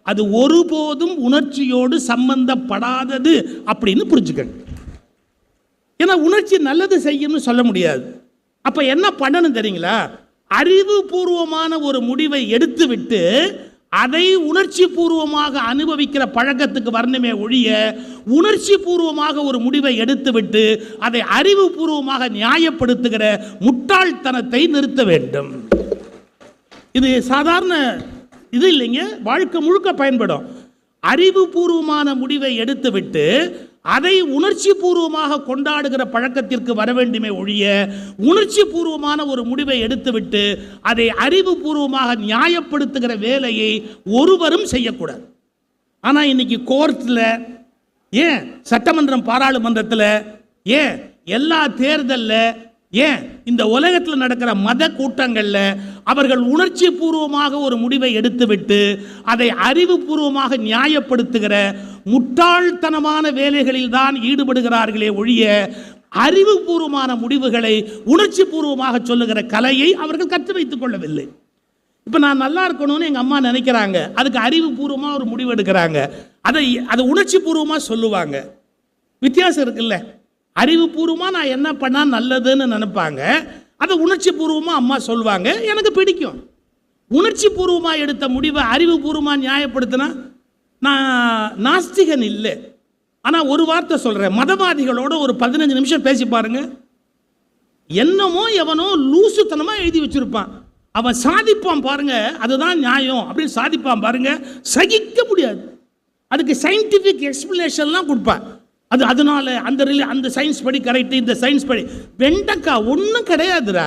அது ஒருபோதும் உணர்ச்சியோடு சம்பந்தப்படாதது அப்படின்னு புரிஞ்சுக்கணும். ஏன்னா உணர்ச்சி நல்லது செய்யும்னு சொல்ல முடியாது. அப்ப என்ன பண்ணணும் தெரியுங்களா? அறிவுபூர்வமான ஒரு முடிவை எடுத்துவிட்டு அதை உணர்ச்சி பூர்வமாக அனுபவிக்கிற பழக்கத்துக்கு வரணுமே ஒழிய உணர்ச்சி பூர்வமாக ஒரு முடிவை எடுத்துவிட்டு அதை அறிவுபூர்வமாக நியாயப்படுத்துகிற முட்டாள்தனத்தை நிறுத்த வேண்டும். இது சாதாரண இது இல்லைங்க, வாழ்க்கை முழுக்க பயன்படும். அறிவுபூர்வமான முடிவை எடுத்துவிட்டு அதை உணர்ச்சி பூர்வமாக கொண்டாடுகிற பழக்கத்திற்கு வர வேண்டுமே ஒழிய உணர்ச்சி பூர்வமான ஒரு முடிவை எடுத்துவிட்டு அதை அறிவுபூர்வமாக நியாயப்படுத்துகிற வேலையை ஒருவரும் செய்யக்கூடாது. ஆனால் இன்னைக்கு கோர்ட்டில், ஏன் சட்டமன்றம் பாராளுமன்றத்தில், ஏன் எல்லா தேர்தலில், ஏன் இந்த உலகத்தில் நடக்கிற மத கூட்டங்களில் அவர்கள் உணர்ச்சி பூர்வமாக ஒரு முடிவை எடுத்துவிட்டு அதை அறிவுபூர்வமாக நியாயப்படுத்துகிற முட்டாள்தனமான வேலைகளில் தான் ஈடுபடுகிறார்களே ஒழிய அறிவுபூர்வமான முடிவுகளை உணர்ச்சி பூர்வமாக சொல்லுகிற கலையை அவர்கள் கற்று வைத்துக் கொள்ளவில்லை. இப்போ நான் நல்லா இருக்கணும்னு எங்கள் அம்மா நினைக்கிறாங்க, அதுக்கு அறிவுபூர்வமாக ஒரு முடிவு எடுக்கிறாங்க, அதை உணர்ச்சி பூர்வமாக சொல்லுவாங்க. வித்தியாசம் இருக்குல்ல. அறிவுபூர்வமாக நான் என்ன பண்ணால் நல்லதுன்னு நினைப்பாங்க, அதை உணர்ச்சி பூர்வமாக அம்மா சொல்லுவாங்க, எனக்கு பிடிக்கும். உணர்ச்சி பூர்வமாக எடுத்த முடிவை அறிவுபூர்வமாக நியாயப்படுத்தினா நான் நாஸ்திகன் இல்லை. ஆனால் ஒரு வார்த்தை சொல்கிறேன், மதவாதிகளோட ஒரு 15 நிமிஷம் பேசி பாருங்க, என்னமோ எவனோ லூசுத்தனமாக எழுதி வச்சிருப்பான், அவன் சாதிப்பான் பாருங்க, அதுதான் நியாயம் அப்படின்னு சாதிப்பான் பாருங்க, சகிக்க முடியாது. அதுக்கு சயின்டிஃபிக் எக்ஸ்பிளனேஷன்லாம் கொடுப்பான். அதனால அந்த சயின்ஸ் படி கரெக்ட், இந்த சயின்ஸ் படி வெண்டக்கா ஒன்றும் கிடையாதுடா.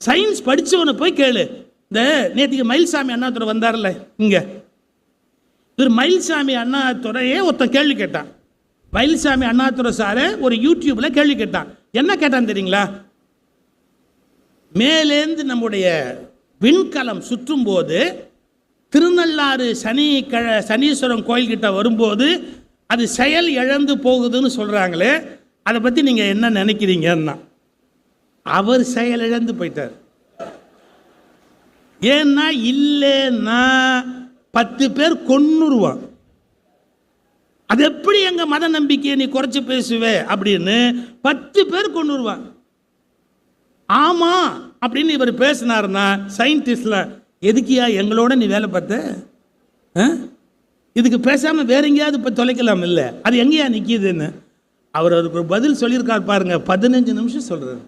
சயின்ஸ் படித்தவனை போய் கேளு. இந்த நேற்றுக்கு மயில்சாமி அண்ணாதுரை வந்தார்ல இங்கே, இவர் மயில்சாமி அண்ணாதுரையே ஒருத்தன் கேள்வி கேட்டான். மயில்சாமி அண்ணாதுரை சாரை ஒரு யூடியூப்ல கேள்வி கேட்டான். என்ன கேட்டான் தெரியுங்களா? மேலேந்து நம்முடைய விண்கலம் சுற்றும் போது திருநள்ளாறு சனீஸ்வரன் கோயில்கிட்ட வரும்போது அது செயல் இழந்து போகுதுன்னு சொல்கிறாங்களே, அதை பற்றி நீங்கள் என்ன நினைக்கிறீங்கன்னா? அவர் செயல் இழந்து போயிட்டார். ஏன்னா இல்லைன்னா 10 பேர் கொன்னுருவான். அது எப்படி எங்கள் மத நம்பிக்கையை நீ குறைச்சி பேசுவே அப்படின்னு 10 பேர் கொன்னுருவான். ஆமாம் அப்படின்னு இவர் பேசினார்னா சயின்டிஸ்ட்ல எதுக்கியா எங்களோட நீ வேலை பார்த்த? இதுக்கு பேசாமல் வேற எங்கேயாவது இப்போ தொலைக்கலாம் இல்லை, அது எங்கேயா நிற்கிதுன்னு அவருக்கு ஒரு பதில் சொல்லியிருக்கார் பாருங்க. 15 நிமிஷம் சொல்கிறார்.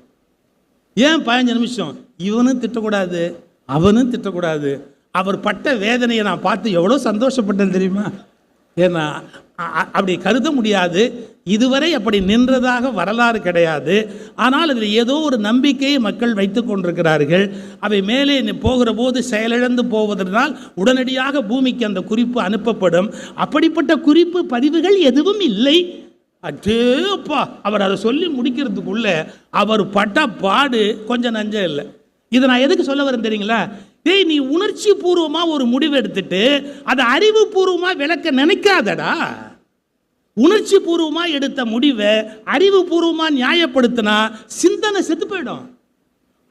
ஏன் 15 நிமிஷம்? இவனும் திட்டக்கூடாது, அவனும் திட்டக்கூடாது. அவர் பட்ட வேதனையை நான் பார்த்து எவ்வளோ சந்தோஷப்பட்டேன் தெரியுமா? ஏன்னா அப்படி கருத முடியாது. இதுவரை அப்படி நின்றதாக வரலாறு கிடையாது. ஆனால் அதில் ஏதோ ஒரு நம்பிக்கையை மக்கள் வைத்து கொண்டிருக்கிறார்கள். அவை மேலே போகிற போது செயலிழந்து போவதனால் உடனடியாக பூமிக்கு அந்த குறிப்பு அனுப்பப்படும். அப்படிப்பட்ட குறிப்பு பதிவுகள் எதுவும் இல்லை. அச்சேப்பா, அவர் அதை சொல்லி முடிக்கிறதுக்குள்ள அவர் பட்ட பாடு கொஞ்சம் நஞ்சம் இல்லை. இதை நான் எதுக்கு சொல்ல வரேன் தெரியுங்களா? நீ உணர்ச்சி பூர்வமா ஒரு முடிவு எடுத்துட்டு அதை அறிவுபூர்வமா விளக்க நினைக்காதடா. உணர்ச்சி பூர்வமா எடுத்த முடிவை அறிவுபூர்வமா நியாயப்படுத்தினா சிந்தனை செத்து போயிடும்.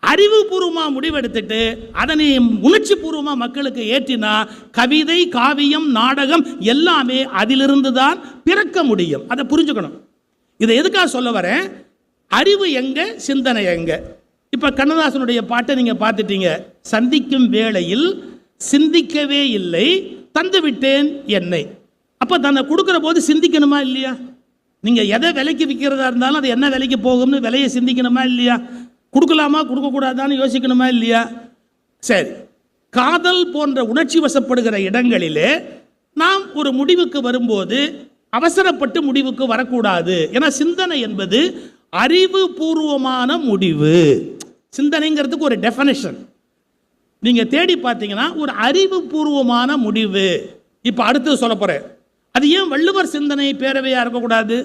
அறிவுபூர்வமா முடிவெடுத்துட்டு அதனை உணர்ச்சி பூர்வமா மக்களுக்கு ஏற்றினா கவிதை, காவியம், நாடகம் எல்லாமே அதிலிருந்து தான் பிறக்க முடியும். அதை புரிஞ்சுக்கணும். இதை எதுக்காக சொல்ல வரேன்? அறிவு எங்க, சிந்தனை எங்க? இப்ப கண்ணதாசனுடைய பாட்டை நீங்க பார்த்துட்டீங்க. சந்திக்கும் வேளையில் சிந்திக்கவே இல்லை, தந்து விட்டேன் என்னை. அப்ப தன்னை கொடுக்கிற போது சிந்திக்கணுமா இல்லையா? நீங்க எதை விலைக்கு விற்கிறதா இருந்தாலும் அது என்ன விலைக்கு போகும்னு விலையை சிந்திக்கணுமா இல்லையா? கொடுக்கலாமா கொடுக்கக்கூடாதான்னு யோசிக்கணுமா இல்லையா? சரி, காதல் போன்ற உணர்ச்சி வசப்படுகிற இடங்களிலே நாம் ஒரு முடிவுக்கு வரும்போது அவசரப்பட்டு முடிவுக்கு வரக்கூடாது. ஏன்னா சிந்தனை என்பது அறிவுபூர்வமான முடிவு. சிந்தனைங்கிறதுக்கு ஒரு டெஃபனிஷன் நீங்க தேடி பார்த்தீங்கன்னா ஒரு அறிவுபூர்வமான முடிவு. இப்ப அடுத்து சொல்ல போறேன். அது ஏன் வள்ளுவர் சிந்தனை பேரவையா இருக்கக்கூடாது?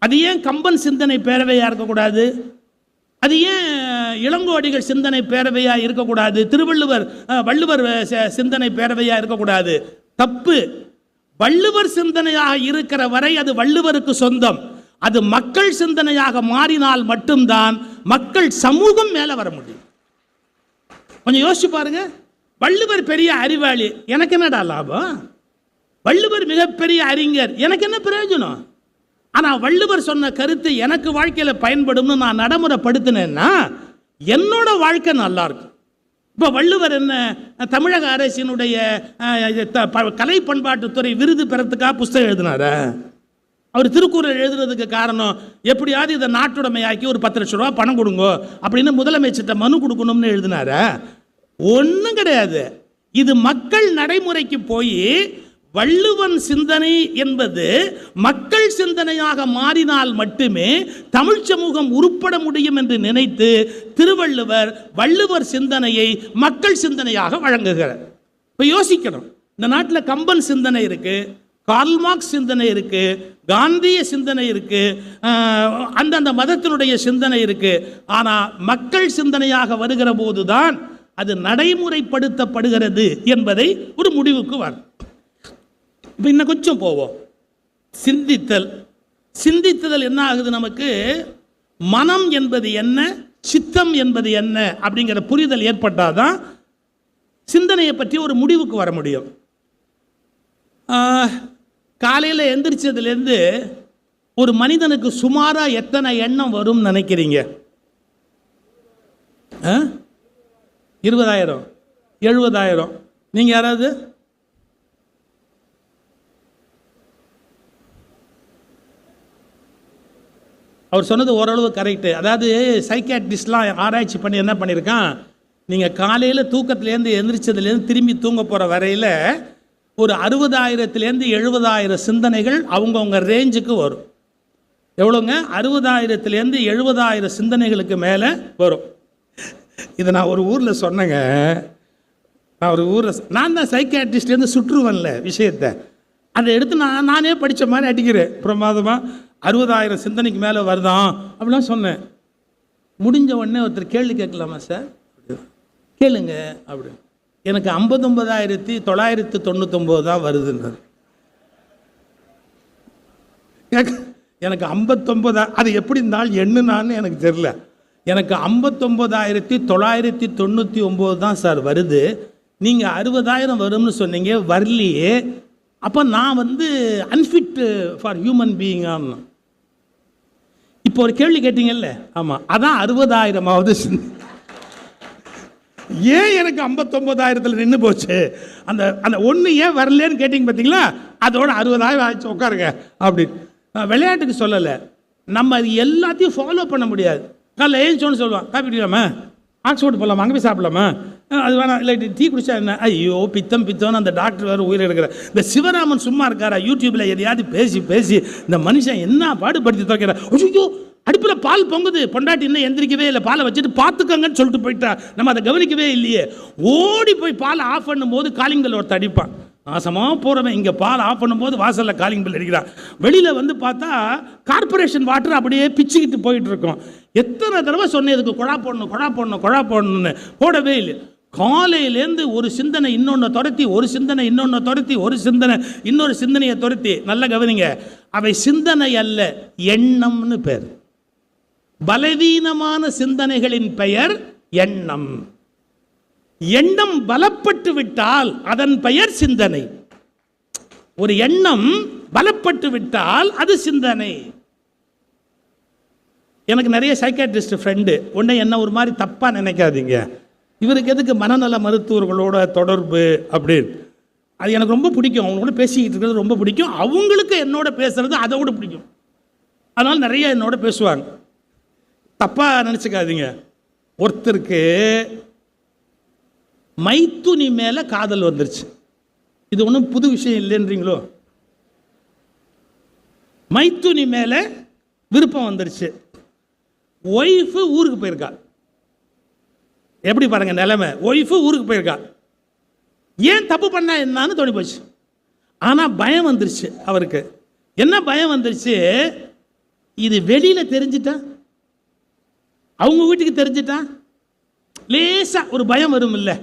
அது ஏன் கம்பன் சிந்தனை பேரவையா இருக்கக்கூடாது? அது ஏன் இளங்கோடிகள் சிந்தனை பேரவையா இருக்கக்கூடாது? வள்ளுவர் சிந்தனை பேரவையா இருக்கக்கூடாது? தப்பு. வள்ளுவர் சிந்தனையாக இருக்கிற வரை அது வள்ளுவருக்கு சொந்தம். அது மக்கள் சிந்தனையாக மாறினால் மட்டும்தான் மக்கள் சமூகம் மேல வர முடியும். கொஞ்சம் யோசிச்சு பாருங்க. வள்ளுவர் பெரிய அறிவாளி, எனக்கு என்னடா லாபம்? வள்ளுவர் மிகப்பெரிய அறிஞர், எனக்கு என்ன பிரயோஜனம்? ஆனா வள்ளுவர் சொன்ன கருத்து எனக்கு வாழ்க்கையில பயன்படும்னு நான் நடைமுறைப்படுத்தினேன்னா என்னோட வாழ்க்கை நல்லா இருக்கும். இப்போ வள்ளுவர் என்ன தமிழக அரசினுடைய கலை பண்பாட்டுத்துறை விருது பெறத்துக்காக புஸ்தகம் எழுதினாரா? அவர் திருக்குறள் எழுதுறதுக்கு காரணம் எப்படியாவது இதை நாட்டுடைமையாக்கி ஒரு 10 லட்சம் ரூபா பணம் கொடுங்க அப்படின்னு முதலமைச்சர்கிட்ட மனு கொடுக்கணும்னு எழுதினாரா? ஒன்றும் கிடையாது. இது மக்கள் நடைமுறைக்கு போய் வள்ளுவன் சிந்தனை என்பது மக்கள் சிந்தனையாக மாறினால் மட்டுமே தமிழ் சமூகம் உருப்பட முடியும் என்று நினைத்து திருவள்ளுவர் வள்ளுவர் சிந்தனையை மக்கள் சிந்தனையாக வழங்குகிறார். இப்போ யோசிக்கணும். இந்த நாட்டில் கம்பன் சிந்தனை இருக்கு, கார்ல் மார்க்ஸ் சிந்தனை இருக்கு, காந்திய சிந்தனை இருக்கு, அந்தந்த மதத்தினுடைய சிந்தனை இருக்கு. ஆனால் மக்கள் சிந்தனையாக வருகிற போதுதான் அது நடைமுறைப்படுத்தப்படுகிறது என்பதை ஒரு முடிவுக்கு வரும். இப்போ இன்னும் கொஞ்சம் போவோம். சிந்தித்தல் என்ன ஆகுது? நமக்கு மனம் என்பது என்ன, சித்தம் என்பது என்ன அப்படிங்கிற புரிதல் ஏற்பட்டாதான் சிந்தனையை பற்றி ஒரு முடிவுக்கு வர முடியும். காலையில் எந்திரிச்சதுலேருந்து ஒரு மனிதனுக்கு சுமாராக எத்தனை எண்ணம் வரும் நினைக்கிறீங்க? 20,000, 70,000. நீங்கள் யாராவது? அவர் சொன்னது ஓரளவு கரெக்டு. அதாவது சைக்காட்ரிஸ்ட்லாம் ஆராய்ச்சி பண்ணி என்ன பண்ணியிருக்கான், நீங்கள் காலையில் தூக்கத்துலேருந்து எந்திரிச்சதுலேருந்து திரும்பி தூங்க போகிற வரையில் ஒரு 60,000லேருந்து 70,000 சிந்தனைகள் அவங்கவுங்க ரேஞ்சுக்கு வரும். எவ்வளோங்க? 60,000லேருந்து 70,000 சிந்தனைகளுக்கு மேலே வரும். இதை நான் ஒரு ஊரில் சொன்னேங்க. நான் தான் சைக்காட்ரிஸ்ட்லேருந்து சுற்றுவன்ல விஷயத்தை அதை எடுத்து நானே படித்த மாதிரி அடிக்கிறேன். பிரமாதமாக 60,000 சிந்தனைக்கு மேலே வருதான் அப்படிலாம் சொன்னேன். முடிஞ்ச உடனே ஒருத்தர் கேள்வி கேட்கலாமா சார்? கேளுங்க அப்படி. எனக்கு 59,999 தான் வருதுன்றது. எனக்கு 59, அது எப்படி இருந்தாலும் எண்ணுனான்னு எனக்கு தெரியல. எனக்கு 59,999 தான் சார் வருது. நீங்கள் 60,000 வரும்னு சொன்னீங்க, வரலையே. அப்போ நான் அன்ஃபிட் ஃபார் ஹியூமன் பீயிங் ஆன்னு. இப்போ ஒரு கேள்வி கேட்டீங்கல்ல, ஆமாம், அதான் 60,000ஆவது. ஏன் எனக்கு 59,000 நின்று போச்சு? அந்த அந்த ஒன்று ஏன் வரலன்னு கேட்டிங்க பார்த்தீங்களா? அதோட 60,000 ஆச்சு, உட்காருங்க அப்படின்னு. விளையாட்டுக்கு சொல்லலை, நம்ம அது எல்லாத்தையும் ஃபாலோ பண்ண முடியாது. காலைல ஏஞ்சோன்னு சொல்லுவான், காப்பி குடிக்கலாமா, ஆக்ஸ்போர்ட் போகலாமா, அங்கே போய் சாப்பிடலாமா, அது வேணாம், இல்லை டீ குடிச்சா என்ன, ஐயோ பித்தம்னு அந்த டாக்டர் வேறு உயிர் எடுக்கிற. இந்த சிவராமன் சும்மா இருக்காரா? யூடியூப்பில் எதையாவது பேசி பேசி இந்த மனுஷன் என்ன பாடுபடுத்தி துவைக்கிற. ஐயோ அடுப்பில் பால் பொங்குது, பொண்டாட்டி இன்னும் எந்திரிக்கவே இல்லை, பாலை வச்சுட்டு பார்த்துக்கங்கன்னு சொல்லிட்டு போயிட்டா, நம்ம அதை கவனிக்கவே இல்லையே. ஓடி போய் பால் ஆஃப் பண்ணும்போது காலிங் பெல் ஒருத்தர் அடிப்பான். நாசமாக போகிறவன் இங்கே பால் ஆஃப் பண்ணும்போது வாசலில் காலிங் பெல் அடிக்கிறான். வெளியில் பார்த்தா கார்பரேஷன் வாட்டர் அப்படியே பிச்சுக்கிட்டு போயிட்டு இருக்கோம். எத்தனை தடவை சொன்னதுக்கு குழா போடணும்னு போடவே இல்லை. காலையிலேருந்து ஒரு சிந்தனை இன்னொன்று துரத்தி, ஒரு சிந்தனை இன்னொன்று துரத்தி, ஒரு சிந்தனை இன்னொரு சிந்தனையை துரத்தி. நல்ல கவனிங்க, அவை சிந்தனை அல்ல, எண்ணம்னு பேர். பலவீனமான சிந்தனைகளின் பெயர் எண்ணம். எண்ணம் பலப்பட்டு விட்டால் அதன் பெயர் சிந்தனை. ஒரு எண்ணம் பலப்பட்டு விட்டால் அது சிந்தனை. எனக்கு நிறைய சைக்காட்ரிஸ்ட் ஃப்ரெண்டு. உடனே என்ன ஒரு மாதிரி தப்பாக நினைக்காதீங்க, இவருக்கு எதுக்கு மனநல மருத்துவர்களோட தொடர்பு அப்படின்னு. அது எனக்கு ரொம்ப பிடிக்கும், அவங்களோட பேசிக்கிட்டு இருக்கிறது ரொம்ப பிடிக்கும். அவங்களுக்கு என்னோட பேசுறது அதை விட பிடிக்கும். அதனால் நிறைய என்னோட பேசுவாங்க. தப்பாக நினச்சிக்காதீங்க. ஒருத்தருக்கு மைத்துனி மேலே காதல் வந்துருச்சு. இது ஒன்றும் புது விஷயம் இல்லைன்றீங்களோ? மைத்துனி மேலே விருப்பம் வந்துருச்சு. ஒய்ஃபு ஊருக்கு போயிருக்கா. எப்படி பாருங்க நிலைமை. ஒய்ஃபு ஊருக்கு போயிருக்கா. ஏன் தப்பு பண்ணா என்னன்னு தோணி போச்சு. ஆனால் பயம் வந்துருச்சு அவருக்கு. என்ன பயம் வந்துருச்சு? இது வெளியில் தெரிஞ்சிட்டா, அவங்க வீட்டுக்கு தெரிஞ்சிட்டா லேசா ஒரு பயம் வரும் இல்லை?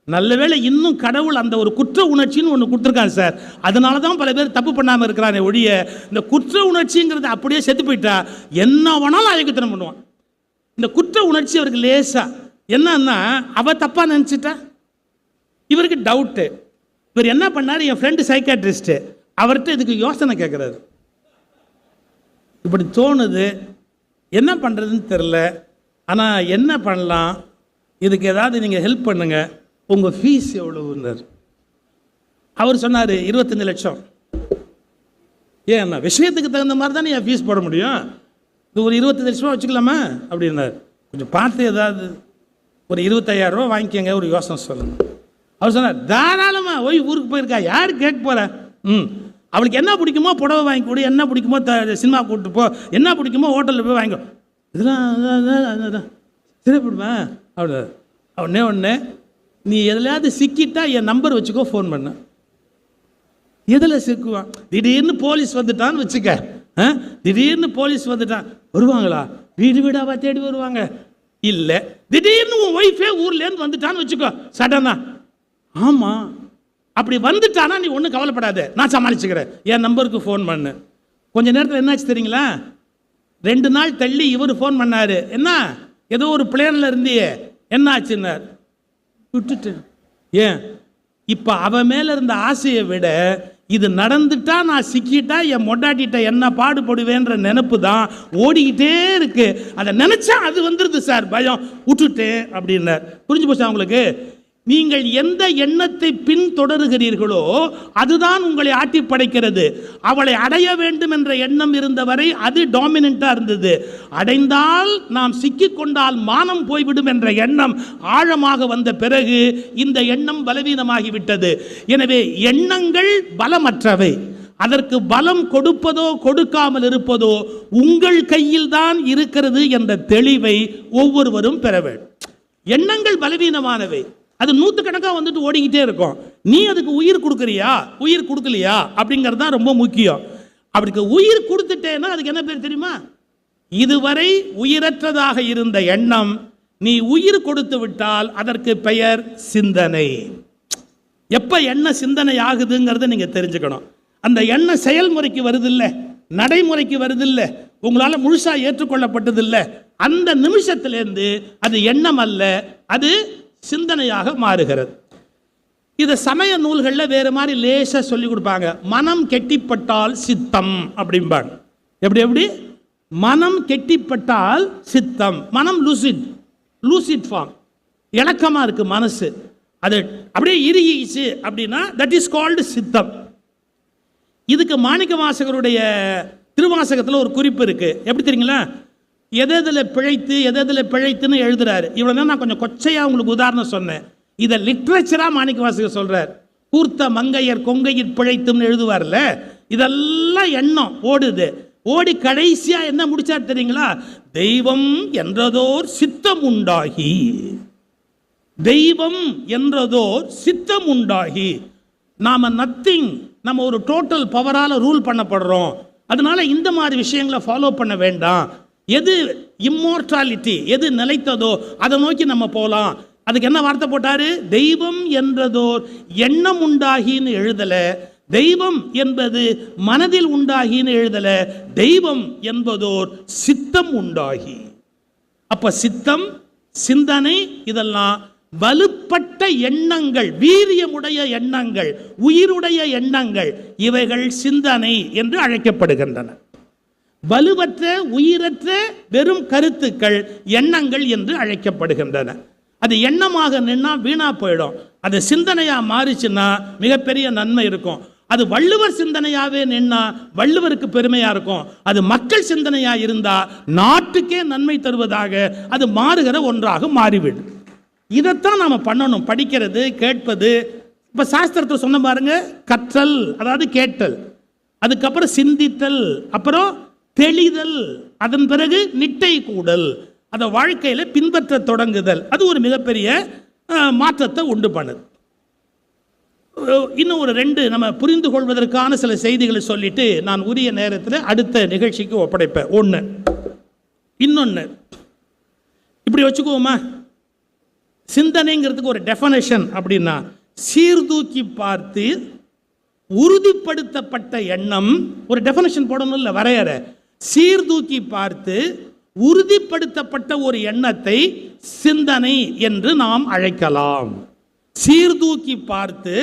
நல்ல வேளை இன்னும் கடவுள் அந்த ஒரு குற்ற உணர்ச்சின்னு ஒன்று கொடுத்துருக்காங்க சார். அதனால தான் பல பேர் தப்பு பண்ணாமல் இருக்கிறானே ஒழிய, இந்த குற்ற உணர்ச்சிங்கிறது அப்படியே செத்து போயிட்டா என்ன வேணாலும் அயக்கத்தனம் பண்ணுவான். இந்த குற்ற உணர்ச்சி அவருக்கு லேசா என்னன்னா, அவ தப்பா நினச்சிட்டா. இவருக்கு டவுட்டு. இவர் என்ன பண்ணார்? என் ஃப்ரெண்டு சைக்காட்ரிஸ்ட்டு, அவர்கிட்ட இதுக்கு யோசனை கேட்குறாரு. இப்படி தோணுது, என்ன பண்ணுறதுன்னு தெரில, ஆனால் என்ன பண்ணலாம், இதுக்கு ஏதாவது நீங்கள் ஹெல்ப் பண்ணுங்க, உங்கள் ஃபீஸ் எவ்வளவுன்னார். அவர் சொன்னார் 25 லட்சம். ஏன்னா விஷயத்துக்கு தகுந்த மாதிரி தானே என் ஃபீஸ் போட முடியும், இது ஒரு 25 லட்சமாக வச்சுக்கலாமா அப்படின்னார். கொஞ்சம் பார்த்து ஏதாவது ஒரு 25,000 ரூபா வாங்கிக்கோங்க, ஒரு யோசனை சொல்லுங்க. அவர் சொன்னார், தாராளமாக ஓய் ஊருக்கு போயிருக்கா, யார் கேட்க போகிற, அவளுக்கு என்ன பிடிக்குமோ புடவை வாங்கி கொடு, என்ன பிடிக்குமோ சினிமா கூப்பிட்டு போ, என்ன பிடிக்குமோ ஹோட்டலில் போய் வாங்கிக்கோ, இதெல்லாம் சரிப்படுமா அப்படி. உடனே நீ எதுலையாவது சிக்கிட்டா என் நம்பர் வச்சுக்கோ, ஃபோன் பண்ண. எதில் சிக்குவான்? திடீர்னு போலீஸ் வந்துட்டான்னு வச்சுக்க. திடீர்னு போலீஸ் வந்துட்டான், வருவாங்களா? வீடு வீடாவா தேடி வருவாங்க? இல்லை. திடீர்னு உன் ஒய்ஃபே ஊர்லேருந்து வந்துட்டான்னு வச்சுக்கோ, சடனா. ஆமாம், அப்படி வந்துட்டானா நீ ஒன்றும் கவலைப்படாத, நான் சமாளிச்சுக்கிறேன், என் நம்பருக்கு ஃபோன் பண்ணு. கொஞ்ச நேரத்தில் என்னாச்சு தெரியுங்களா? 2 நாள் தள்ளி இவர் ஃபோன் பண்ணார். என்ன, ஏதோ ஒரு பிளேனில் இருந்தியே, என்ன ஆச்சுன்னார். விட்டுட்டு. ஏன்? இப்போ அவன் மேலே இருந்த ஆசையை விட இது நடந்துட்டா நான் சிக்கிட்டா என் மொட்டாட்டிட்ட என்ன பாடுபடுவேன்ற நினைப்பு தான் ஓடிக்கிட்டே இருக்கு. அதை நினைச்சா அது வந்துருது சார், பயம். விட்டுட்டேன் அப்படின்னார். புரிஞ்சு போச்சா உங்களுக்கு? நீங்கள் எந்த எண்ணத்தை பின்தொடருகிறீர்களோ அதுதான் உங்களை ஆட்டி படைக்கிறது. அவளை அடைய வேண்டும் என்ற எண்ணம் இருந்தவரை அது டாமினண்டா இருந்தது. அடைந்தால் நாம் சிக்கிக்கொண்டால் மானம் போய்விடும் என்ற எண்ணம் ஆழமாக வந்த பிறகு இந்த எண்ணம் பலவீனமாகிவிட்டது. எனவே எண்ணங்கள் பலமற்றவை. அதற்கு பலம் கொடுப்பதோ கொடுக்காமல் இருப்பதோ உங்கள் கையில் தான் இருக்கிறது என்ற தெளிவை ஒவ்வொருவரும் பெற வேண்டும். எண்ணங்கள் பலவீனமானவை, அது 100 கணக்காக வந்துட்டு ஓடிக்கிட்டே இருக்கும். நீ அதுக்கு உயிர் கொடுக்குறியா, உயிர் கொடுக்கலையா அப்படிங்கிறது தான் ரொம்ப முக்கியம். அப்படி உயிர் கொடுத்துட்டேன்னா அதுக்கு என்ன பேர் தெரியுமா? இதுவரை உயிரற்றதாக இருந்த எண்ணம் நீ உயிர் கொடுத்து விட்டால் அதற்கு பெயர் சிந்தனை. எப்ப எண்ணம் சிந்தனை ஆகுதுங்கிறத நீங்க தெரிஞ்சுக்கணும். அந்த எண்ணம் செயல்முறைக்கு வருது இல்ல, நடைமுறைக்கு வருது இல்ல, உங்களால முழுசா ஏற்றுக்கொள்ளப்பட்டது இல்ல, அந்த நிமிஷத்திலிருந்து அது எண்ணம் அல்ல, அது சிந்தனையாக மாறுகிறது. இதை சமய நூல்களில் வேறு மாதிரி லேசாக சொல்லி கொடுப்பாங்க. மனம் கெட்டிப்பட்டால் சித்தம் அப்படிம்பாங்க. எப்படி எப்படி? மனம் கெட்டிப்பட்டால் சித்தம். மனம் லூசிட் ஃபார்ம், இலக்கமாக இருக்கு மனசு, அது அப்படியே இறுகிச்சு அப்படின்னா தட் இஸ் கால்டு சித்தம். இதுக்கு மாணிக்க வாசகருடைய திருவாசகத்தில் ஒரு குறிப்பு இருக்கு. எப்படி தெரியுங்களா? எதில் பிழைத்துன்னு எழுதுறாரு. இவ்வளோ நான் கொஞ்சம் கொச்சையாக உங்களுக்கு உதாரணம் சொன்னேன். இதை லிட்ரேச்சராக மாணிக்க வாசகர் சொல்றார். கூர்த்த மங்கையர் கொங்கையில் பிழைத்தும்னு எழுதுவார்ல, இதெல்லாம் எண்ணம் ஓடுது. ஓடி கடைசியா என்ன முடிச்சார் தெரியுங்களா? தெய்வம் என்றதோர் சித்தம் உண்டாகி, தெய்வம் என்றதோர் சித்தம் உண்டாகி. நாம நத்திங், நம்ம ஒரு டோட்டல் பவரால் ரூல் பண்ணப்படுறோம். அதனால இந்த மாதிரி விஷயங்களை ஃபாலோ பண்ண வேண்டாம். எது இம்மோர்டாலிட்டி, எது நிலைத்ததோ அதை நோக்கி நம்ம போகலாம். அதுக்கு என்ன வார்த்தை போட்டாரு? தெய்வம் என்றதோர் எண்ணம் உண்டாகின்னு எழுதல, தெய்வம் என்பது மனதில் உண்டாகின்னு எழுதல, தெய்வம் என்பதோர் சித்தம் உண்டாகி. அப்ப சித்தம், சிந்தனை இதெல்லாம் வலுப்பட்ட எண்ணங்கள், வீரியமுடைய எண்ணங்கள், உயிருடைய எண்ணங்கள், இவைகள் சிந்தனை என்று அழைக்கப்படுகின்றன. வலுவற்ற உயிரற்ற வெறும் கருத்துக்கள் எண்ணங்கள் என்று அழைக்கப்படுகின்றன. அது எண்ணமாக நின்னா வீணா போயிடும். அது சிந்தனையா மாறிச்சுன்னா மிகப்பெரிய நன்மை இருக்கும். அது வள்ளுவர் சிந்தனையாவே நின்னா வள்ளுவருக்கு பெருமையா இருக்கும். அது மக்கள் சிந்தனையா இருந்தா நாட்டுக்கே நன்மை தருவதாக அது மாறுகிற ஒன்றாக மாறிவிடும். இதைத்தான் நாம பண்ணணும். படிக்கிறது, கேட்பது. இப்ப சாஸ்திரத்தை சொன்ன பாருங்க, கற்றல் அதாவது கேட்டல், அதுக்கப்புறம் சிந்தித்தல், அப்புறம் தெளிதல், அதன் பிறகு நிட்டை கூடல், அதை வாழ்க்கையில் பின்பற்ற தொடங்குதல். அது ஒரு மிகப்பெரிய மாற்றத்தை உண்டு பண்ணுது. இன்னும் ஒரு 2 நம்ம புரிந்து கொள்வதற்கான சில செய்திகளை சொல்லிட்டு நான் உரிய நேரத்தில் அடுத்த நிகழ்ச்சிக்கு ஒப்படைப்பேன். இன்னொன்று இப்படி வச்சுக்குவோமா? சிந்தனைங்கிறதுக்கு ஒரு டெஃபனேஷன் அப்படின்னா, சீர்தூக்கி பார்த்து உறுதிப்படுத்தப்பட்ட எண்ணம். ஒரு டெஃபனேஷன் போடணும் இல்லை, வரையறை. சீர்தூக்கி பார்த்து உறுதிப்படுத்தப்பட்ட ஒரு எண்ணத்தை சிந்தனை என்று நாம் அழைக்கலாம். சீர்தூக்கி பார்த்து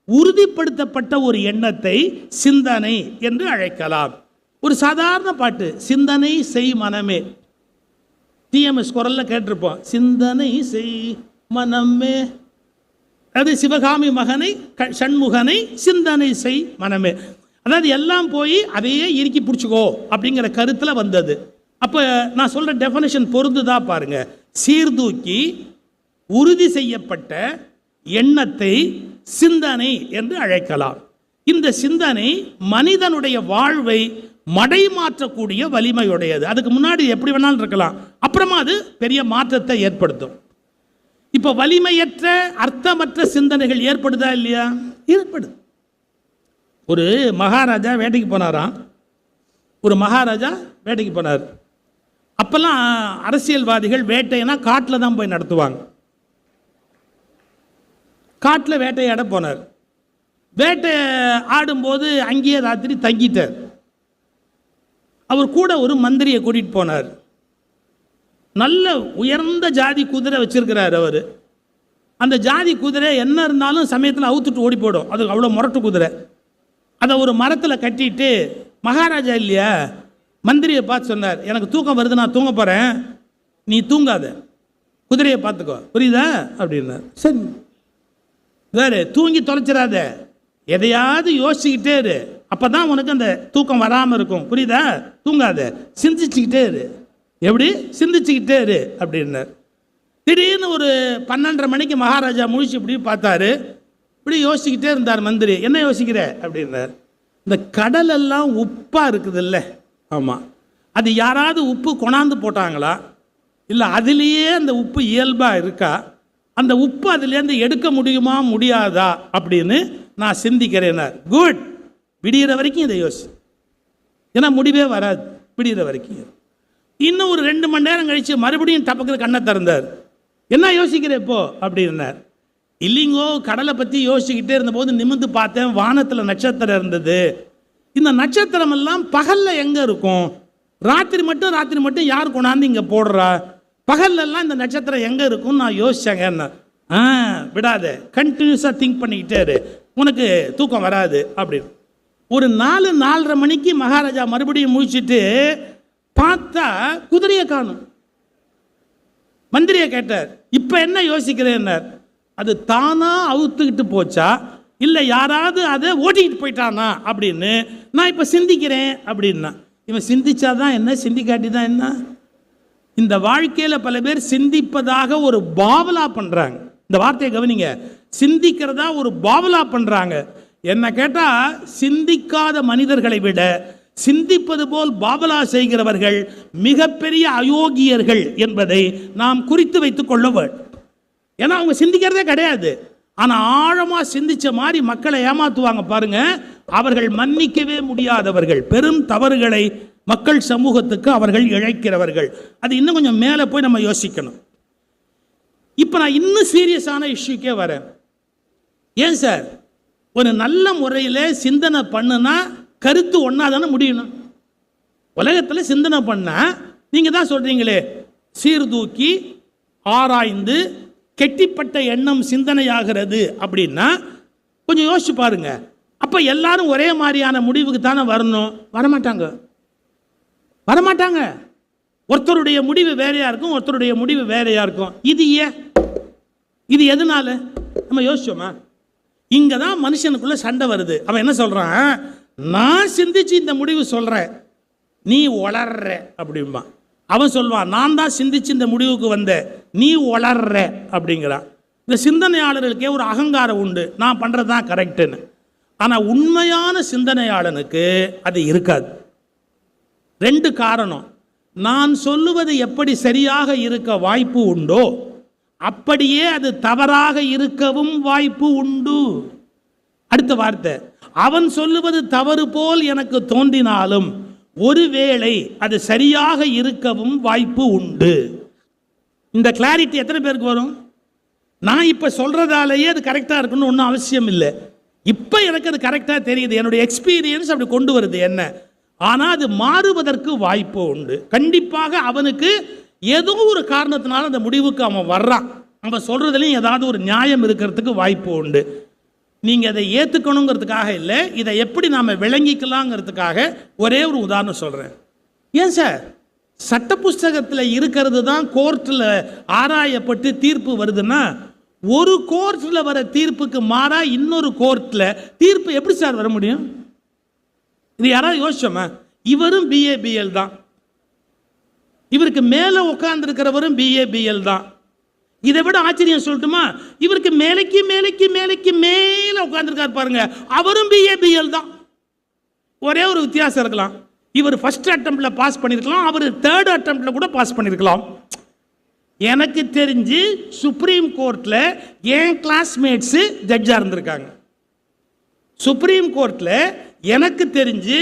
உறுதிப்படுத்தப்பட்ட ஒரு எண்ணத்தை சிந்தனை என்று அழைக்கலாம். ஒரு சாதாரண பாட்டு, சிந்தனை செய் மனமே. டிஎம்எஸ் குரல்ல கேட்டிருப்போம், சிந்தனை செய் மனமே. அது சிவகாமி மகனை சண்முகனை சிந்தனை செய் மனமே. அதாவது எல்லாம் போய் அதையே இறுக்கி பிடிச்சிக்கோ அப்படிங்கிற கருத்தில் வந்தது. அப்போ நான் சொல்ற டெஃபனிஷன் பொருந்துதா பாருங்க. சீர்தூக்கி உறுதி செய்யப்பட்ட எண்ணத்தை சிந்தனை என்று அழைக்கலாம். இந்த சிந்தனை மனிதனுடைய வாழ்வை மடைமாற்றக்கூடிய வலிமையுடையது. அதுக்கு முன்னாடி எப்படி வேணாலும் இருக்கலாம், அப்புறமா அது பெரிய மாற்றத்தை ஏற்படுத்தும். இப்போ வலிமையற்ற அர்த்தமற்ற சிந்தனைகள் ஏற்படுதா இல்லையா? ஏற்படுது. ஒரு மகாராஜா வேட்டைக்கு போனாராம். ஒரு மகாராஜா வேட்டைக்கு போனார். அப்பெல்லாம் அரசியல்வாதிகள் வேட்டைனா காட்டில் தான் போய் நடத்துவாங்க. காட்டில் வேட்டையாட போனார். வேட்டை ஆடும்போது அங்கேயே ராத்திரி தங்கிட்டார். அவர் கூட ஒரு மந்திரியை கூட்டிகிட்டு போனார். நல்ல உயர்ந்த ஜாதி குதிரை வச்சிருக்கிறார் அவர். அந்த ஜாதி குதிரை என்ன இருந்தாலும் சமயத்தில் அவுத்துட்டு ஓடி போடும். அது அவ்வளோ முரட்டு குதிரை. அதை ஒரு மரத்தில் கட்டிட்டு, மகாராஜா இல்லையா, மந்திரியை பார்த்து சொன்னார், எனக்கு தூக்கம் வருது, நான் தூங்க போகிறேன், நீ தூங்காத, குதிரையை பார்த்துக்கோ, புரியுதா அப்படின்னார். சரி, வேறு தூங்கி தொலைச்சிடாத, எதையாவது யோசிச்சுக்கிட்டே இரு, அப்போ தான் உனக்கு அந்த தூக்கம் வராமல் இருக்கும், புரியுதா? தூங்காத, சிந்திச்சுக்கிட்டே இரு. எப்படி? சிந்திச்சுக்கிட்டே இரு அப்படின்னார். திடீர்னு ஒரு 12:30 மணிக்கு மகாராஜா முழிச்சு இப்படி பார்த்தாரு. இப்படி யோசிச்சுக்கிட்டே இருந்தார் மந்திரி. என்ன யோசிக்கிற அப்படின்னார். இந்த கடல் எல்லாம் உப்பாக இருக்குது இல்லை? ஆமாம். அது யாராவது உப்பு கொண்டாந்து போட்டாங்களா, இல்லை அதுலேயே அந்த உப்பு இயல்பாக இருக்கா, அந்த உப்பு அதுலேருந்து எடுக்க முடியுமா முடியாதா அப்படின்னு நான் சிந்திக்கிறேனார். குட், விடிகிற வரைக்கும் இதை யோசி, ஏன்னா முடிவே வராது விடிகிற வரைக்கும். இன்னும் ஒரு 2 மணி நேரம் கழித்து மறுபடியும் டப்பக்கில் கண்ணை திறந்தார். என்ன யோசிக்கிற இப்போ அப்படின்னார். இல்லைங்கோ, கடலை பற்றி யோசிச்சுக்கிட்டே இருந்தபோது நிமிர்ந்து பார்த்தேன், வானத்தில் நட்சத்திரம் இருந்தது. இந்த நட்சத்திரம் எல்லாம் பகலில் எங்கே இருக்கும்? ராத்திரி மட்டும் யார் கொண்டாந்து இங்கே போடுறா? பகல்லெல்லாம் இந்த நட்சத்திரம் எங்கே இருக்கும்னு நான் யோசிச்சேங்க. என்ன விடாத, கண்டினியூஸாக திங்க் பண்ணிக்கிட்டே இரு, உனக்கு தூக்கம் வராது அப்படின்னு. ஒரு 4-4:30 மணிக்கு மகாராஜா மறுபடியும் முழிச்சிட்டு பார்த்தா குதிரையை காணும். மந்திரியை கேட்டார், இப்போ என்ன யோசிக்கிறேன்னார். அது தானா அவுத்துக்கிட்டு போச்சா இல்லை யாராவது அதை ஓட்டிக்கிட்டு போயிட்டானா அப்படின்னு நான் இப்போ சிந்திக்கிறேன் அப்படின்னா. இவன் சிந்திச்சாதான் என்ன, சிந்திக்காட்டி தான் என்ன? இந்த வாழ்க்கையில் பல பேர் சிந்திப்பதாக ஒரு பாவலா பண்ணுறாங்க. இந்த வார்த்தையை கவனிங்க, சிந்திக்கிறதா ஒரு பாவலா பண்ணுறாங்க. என்ன கேட்டால், சிந்திக்காத மனிதர்களை விட சிந்திப்பது போல் பாவலா செய்கிறவர்கள் மிகப்பெரிய அயோக்கியர்கள் என்பதை நாம் குறித்து வைத்துக் கொள்ள வேண்டும். ஏன்னா அவங்க சிந்திக்கிறதே கிடையாது. ஆனால் ஆழமாக சிந்திச்ச மாதிரி மக்களை ஏமாத்துவாங்க பாருங்க. அவர்கள் மன்னிக்கவே முடியாதவர்கள், பெரும் தவறுகளை மக்கள் சமூகத்துக்கு அவர்கள் இழைக்கிறவர்கள். அது இன்னும் கொஞ்சம் மேலே போய் நம்ம யோசிக்கணும். இப்போ நான் இன்னும் சீரியஸான இஷ்யூக்கே வரேன். ஏன் சார், ஒரு நல்ல முறையில் சிந்தனை பண்ணுனா கருத்து ஒன்றா தானே முடியணும். உலகத்தில் சிந்தனை பண்ணால் நீங்கள் தான் சொல்கிறீங்களே, சீர்தூக்கி ஆராய்ந்து கெட்டிப்பட்ட எண்ணம் சிந்தனையாகிறது அப்படின்னா கொஞ்சம் யோசிச்சு பாருங்க. அப்போ எல்லாரும் ஒரே மாதிரியான முடிவுக்கு தானே வரணும்? வரமாட்டாங்க. ஒருத்தருடைய முடிவு வேறையா இருக்கும், ஒருத்தருடைய முடிவு வேறையா இருக்கும். இது எதனால நம்ம யோசிச்சோமா? இங்கே தான் மனுஷனுக்குள்ள சண்டை வருது. அவன் என்ன சொல்கிறான், நான் சிந்திச்சு இந்த முடிவு சொல்கிறேன், நீ வளர்ற அப்படின்பா. அவன் சொல்வான், நான் தான் சிந்திச்சு இந்த முடிவுக்கு வந்தேன், நீ வளர்ற அப்படிங்கிறான். இந்த சிந்தனையாளர்களுக்கே ஒரு அகங்காரம் உண்டு, நான் பண்ணுறது தான் கரெக்டுன்னு. ஆனால் உண்மையான சிந்தனையாளனுக்கு அது இருக்காது. 2 காரணம். நான் சொல்லுவது எப்படி சரியாக இருக்க வாய்ப்பு உண்டோ அப்படியே அது தவறாக இருக்கவும் வாய்ப்பு உண்டு. அடுத்த வார்த்தை, அவன் சொல்லுவது தவறு போல் எனக்கு தோன்றினாலும் ஒருவேளை அது சரியாக இருக்கவும் வாய்ப்பு உண்டு. இந்த கிளாரிட்டி எத்தனை பேருக்கு வரும்? நான் இப்போ சொல்கிறதாலேயே அது கரெக்டாக இருக்குன்னு ஒன்றும் அவசியம் இல்லை. இப்போ எனக்கு அது கரெக்டாக தெரியுது, என்னுடைய எக்ஸ்பீரியன்ஸ் அப்படி கொண்டு வருது என்ன. ஆனால் அது மாறுவதற்கு வாய்ப்பு உண்டு. கண்டிப்பாக அவனுக்கு ஏதோ ஒரு காரணத்தினால அந்த முடிவுக்கு அவன் வர்றான். அவன் சொல்கிறதுலையும் ஏதாவது ஒரு நியாயம் இருக்கிறதுக்கு வாய்ப்பு உண்டு. நீங்கள் அதை ஏற்றுக்கணுங்கிறதுக்காக இல்லை, இதை எப்படி நாம் விளங்கிக்கலாங்கிறதுக்காக ஒரே ஒரு உதாரணம் சொல்கிறேன். ஏன் சார், சட்ட புஸ்தகத்தில் இருக்கிறது தான் கோர்ட்டில் ஆராயப்பட்டு தீர்ப்பு வருதுன்னா, ஒரு கோர்ட்டில் வர தீர்ப்புக்கு மாறா இன்னொரு கோர்ட்டில் தீர்ப்பு எப்படி சார் வர முடியும்? இது யாராவது யோசிச்சோமா? இவரும் BABL தான், இவருக்கு மேலே உட்கார்ந்துருக்கிறவரும் BABL தான். இதை விட ஆச்சரியம் சொல்லட்டுமா, இவருக்கு மேலைக்கு மேலைக்கு மேலைக்கு மேலே உட்கார்ந்துருக்காரு பாருங்க, அவரும் BABL தான். ஒரே ஒரு வித்தியாசம் இருக்கலாம், இவர் ஃபர்ஸ்ட் அட்டெம்ப்ட்ல பாஸ் பண்ணியிருக்கலாம், அவர் தேர்ட் அட்டெம்ப்ட்ல கூட பாஸ் பண்ணியிருக்கலாம். எனக்கு தெரிஞ்சு சுப்ரீம் கோர்ட்டில் என் கிளாஸ்மேட்ஸு ஜட்ஜாக இருந்திருக்காங்க. சுப்ரீம் கோர்ட்டில் எனக்கு தெரிஞ்சு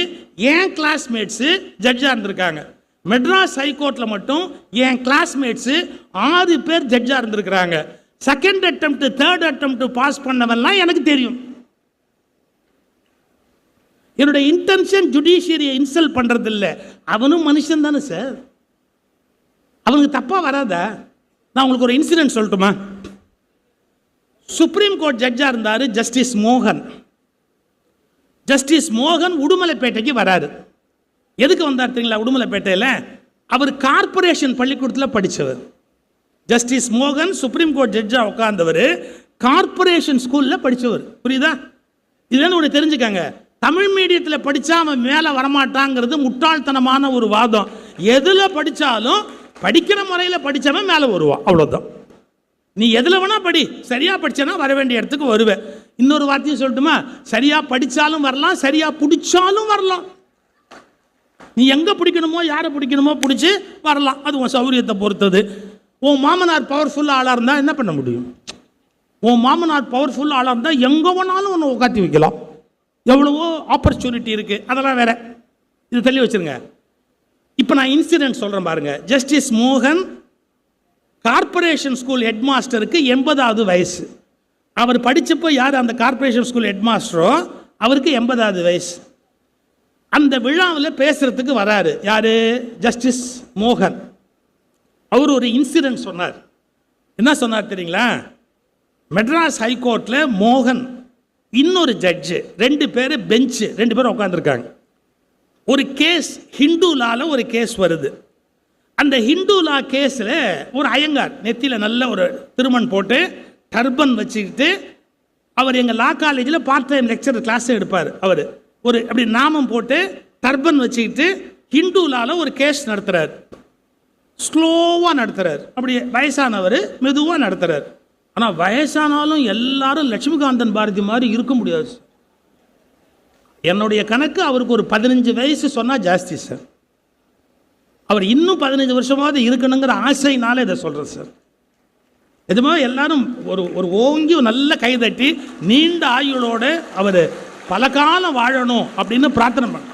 என் கிளாஸ்மேட்ஸு ஜட்ஜாக இருந்திருக்காங்க. மெட்ராஸ் ஹைகோர்ட்டில் மட்டும் என் கிளாஸ்மேட்ஸு 6 பேர் ஜட்ஜாக இருந்திருக்கிறாங்க. Second attempt third attempt pass பண்ணவெல்லாம் எனக்கு தெரியும். என்னுடைய இன்டென்ஷன் ஜுடிஷியரியை இன்சல்ட் பண்ணுறது இல்லை, அவனும் மனுஷன் தானே சார், அவனுக்கு தப்பாக வராதா? நான் உங்களுக்கு ஒரு இன்சிடென்ட் சொல்லட்டுமா? சுப்ரீம் கோர்ட் ஜட்ஜாக இருந்தார் ஜஸ்டிஸ் மோகன். ஜஸ்டிஸ் மோகன் உடுமலைப்பேட்டைக்கு வராரு. எதுக்கு வந்தார் தெரியுங்களா? உடுமலைப்பேட்டையில் அவர் கார்பரேஷன் பள்ளிக்கூடத்தில் படித்தவர். ஜஸ்டிஸ் மோகன் சுப்ரீம் கோர்ட் ஜட்ஜாக உட்கார்ந்தவர், கார்பரேஷன் ஸ்கூலில் படித்தவர். புரியுதா? இதுலேருந்து ஒன்று தெரிஞ்சுக்காங்க, தமிழ் மீடியத்தில் படித்தா அவன் மேலே வரமாட்டாங்கிறது முட்டாள்தனமான ஒரு வாதம். எதில் படித்தாலும் படிக்கிற முறையில் படித்தவன் மேலே வருவான், அவ்வளோதான். நீ எதில் வேணா படி, சரியாக படித்தனா வர வேண்டிய இடத்துக்கு வருவேன். இன்னொரு வார்த்தையும் சொல்லட்டுமா, சரியாக படித்தாலும் வரலாம், சரியாக பிடிச்சாலும் வரலாம். நீ எங்கே பிடிக்கணுமோ யாரை பிடிக்கணுமோ பிடிச்சி வரலாம், அது உன் சௌகரியத்தை பொறுத்தது. உன் மாமனார் பவர்ஃபுல் ஆளாக இருந்தால் என்ன பண்ண முடியும்? உன் மாமனார் பவர்ஃபுல் ஆளாக இருந்தால் எங்கே வேணாலும் உன்னை உட்காத்தி வைக்கலாம். எவ்வளவோ ஆப்பர்ச்சுனிட்டி இருக்குது, அதெல்லாம் வேற. இது தள்ளி வச்சுருங்க. இப்போ நான் இன்சிடென்ட் சொல்கிறேன் பாருங்க. ஜஸ்டிஸ் மோகன் கார்ப்பரேஷன் ஸ்கூல் ஹெட் மாஸ்டருக்கு 80வது வயசு. அவர் படித்தப்போ யார் அந்த கார்ப்பரேஷன் ஸ்கூல் ஹெட் மாஸ்டரோ அவருக்கு 80வது வயசு. அந்த விழாவில் பேசுகிறதுக்கு வராரு யார்? ஜஸ்டிஸ் மோகன். அவர் ஒரு இன்சிடென்ட் சொன்னார். என்ன சொன்னார் தெரியுங்களா? மெட்ராஸ் ஹைகோர்ட்டில் மோகன் இன்னொரு ஜட்ஜு 2 பேர் பெஞ்சு 2 பேரும் உட்காந்துருக்காங்க. ஒரு கேஸ் ஹிந்து லாவில் ஒரு கேஸ் வருது. அந்த ஹிந்து லா கேஸில் ஒரு ஐயங்கார் நெத்தியில் நல்ல ஒரு திருமண் போட்டு டர்பன் வச்சுக்கிட்டு அவர் எங்கள் லா காலேஜில் பார்ட் டைம் லெக்சர் கிளாஸ் எடுப்பார். அவர் ஒரு அப்படி நாமம் போட்டு டர்பன் வச்சுக்கிட்டு ஹிந்து லாவில் ஒரு கேஸ் நடத்துகிறார். ஸ்லோவாக நடத்துகிறார். அப்படி வயசானவர் மெதுவாக நடத்துகிறார். ஆனால் வயசானாலும் எல்லாரும் லட்சுமிகாந்தன் பாரதி மாதிரி இருக்க முடியாது. என்னுடைய கணக்கு அவருக்கு ஒரு 15 வயசு சொன்னால் ஜாஸ்தி சார். அவர் இன்னும் 15 வருஷமாவது இருக்கணுங்கிற ஆசைனால இதை சொல்கிறேன் சார். எதுவுமே எல்லாரும் ஒரு ஓங்கி நல்ல கைதட்டி நீண்ட ஆயுளோடு அவர் பல காலம் வாழணும் அப்படின்னு பிரார்த்தனை பண்ண.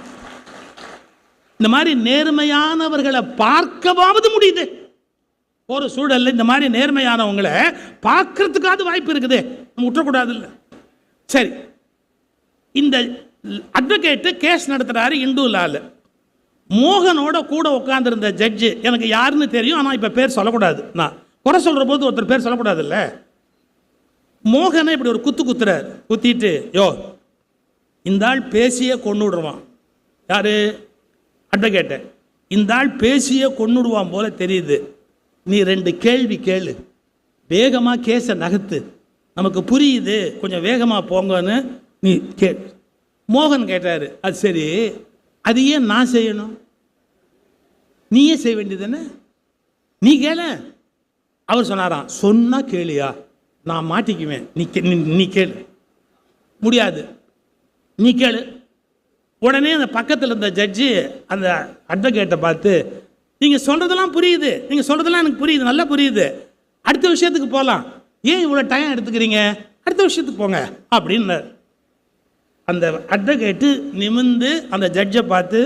இந்த மாதிரி நேர்மையானவர்களை பார்க்கவாவது முடியுது. ஒரு சூழலில் இந்த மாதிரி நேர்மையானவங்களை பார்க்கறதுக்காவது வாய்ப்பு இருக்குது. நம்ம விட்டுறக்கூடாது இல்லை. சரி, இந்த அட்வொகேட்டு கேஸ் நடத்துகிறாரு இந்து லாவில். மோகனோட கூட உட்காந்துருந்த ஜட்ஜு எனக்கு யாருன்னு தெரியும், ஆனால் இப்போ பேர் சொல்லக்கூடாது. நான் குறை சொல்கிற போது ஒருத்தர் பேர் சொல்லக்கூடாதுல்ல. மோகனை இப்படி ஒரு குத்துறார். குத்திட்டு யோ இந்த ஆள் பேசியே கொண்டு விடுவான். யார்? அட்வொகேட்டை. இந்த ஆள் பேசியே கொண்டு விடுவான் போல தெரியுது. நீ 2 கேள்வி கேளு, வேகமாக கேஸை நகர்த்து, நமக்கு புரியுது, கொஞ்சம் வேகமாக போங்கன்னு நீ கேள். மோகன் கேட்டார். அது சரி, அது ஏன் நான் செய்யணும்? நீயே செய்ய வேண்டியது தானே, நீ கேள. அவர் சொன்னாராம், சொன்னா கேளியா, நான் மாட்டிக்குவேன், நீ கேளு. முடியாது, நீ கேளு. உடனே அந்த பக்கத்தில் இருந்த ஜட்ஜி அந்த அட்வொகேட்டை பார்த்து, நீங்கள் சொல்கிறதெல்லாம் புரியுது, நீங்கள் சொல்கிறதெல்லாம் எனக்கு புரியுது, நல்லா புரியுது, அடுத்த விஷயத்துக்கு போகலாம், ஏன் இவ்வளோ டைம் எடுத்துக்கிறீங்க, அடுத்த விஷயத்துக்கு போங்க அப்படின்னார். அந்த அட்வொகேட்டு நிமிர்ந்து அந்த ஜட்ஜை பார்த்து,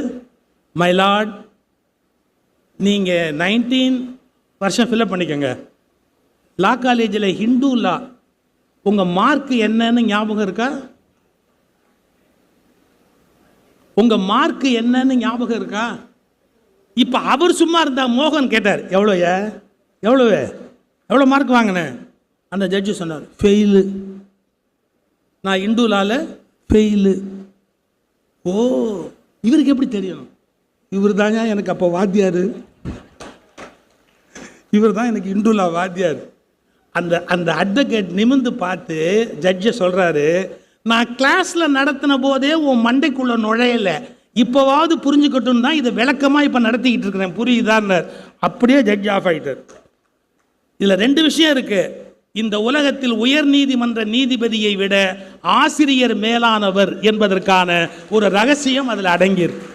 மை லார்ட், நீங்கள் 19 வருஷம் ஃபில்அப் பண்ணிக்கோங்க, லா காலேஜில் ஹிந்து லா, உங்கள் மார்க் என்னன்னு ஞாபகம் இருக்கா? உங்கள் மார்க் என்னன்னு ஞாபகம் இருக்கா? இப்போ அவர் சும்மா இருந்தா மோகன் கேட்டார், எவ்வளோ மார்க் வாங்கினேன்? அந்த ஜட்ஜு சொன்னார், ஃபெயிலு, நான் ஹிந்து லாவில் ஃபெயிலு. ஓ, இவருக்கு எப்படி தெரியும்? இவர் தாங்க எனக்கு அப்போ வாத்தியார், இவர் தான் எனக்கு ஹிந்து லா வாத்தியார். அந்த அட்வொகேட் நிமிர்ந்து பார்த்து ஜட்ஜை சொல்கிறாரு, நான் கிளாஸில் நடத்தின போதே உன் மண்டைக்குள்ளே நுழையலை, இப்போவாவது புரிஞ்சுக்கட்டும் தான் இதை விளக்கமாக இப்போ நடத்திக்கிட்டு இருக்கிறேன், புரியுதான்னார். அப்படியே ஜட்ஜ் ஆஃப் ஆகிட்டார். இதில் 2 விஷயம் இருக்குது. இந்த உலகத்தில் உயர் நீதிமன்ற நீதிபதியை விட ஆசிரியர் மேலானவர் என்பதற்கான ஒரு ரகசியம் அதில் அடங்கியிருக்கு.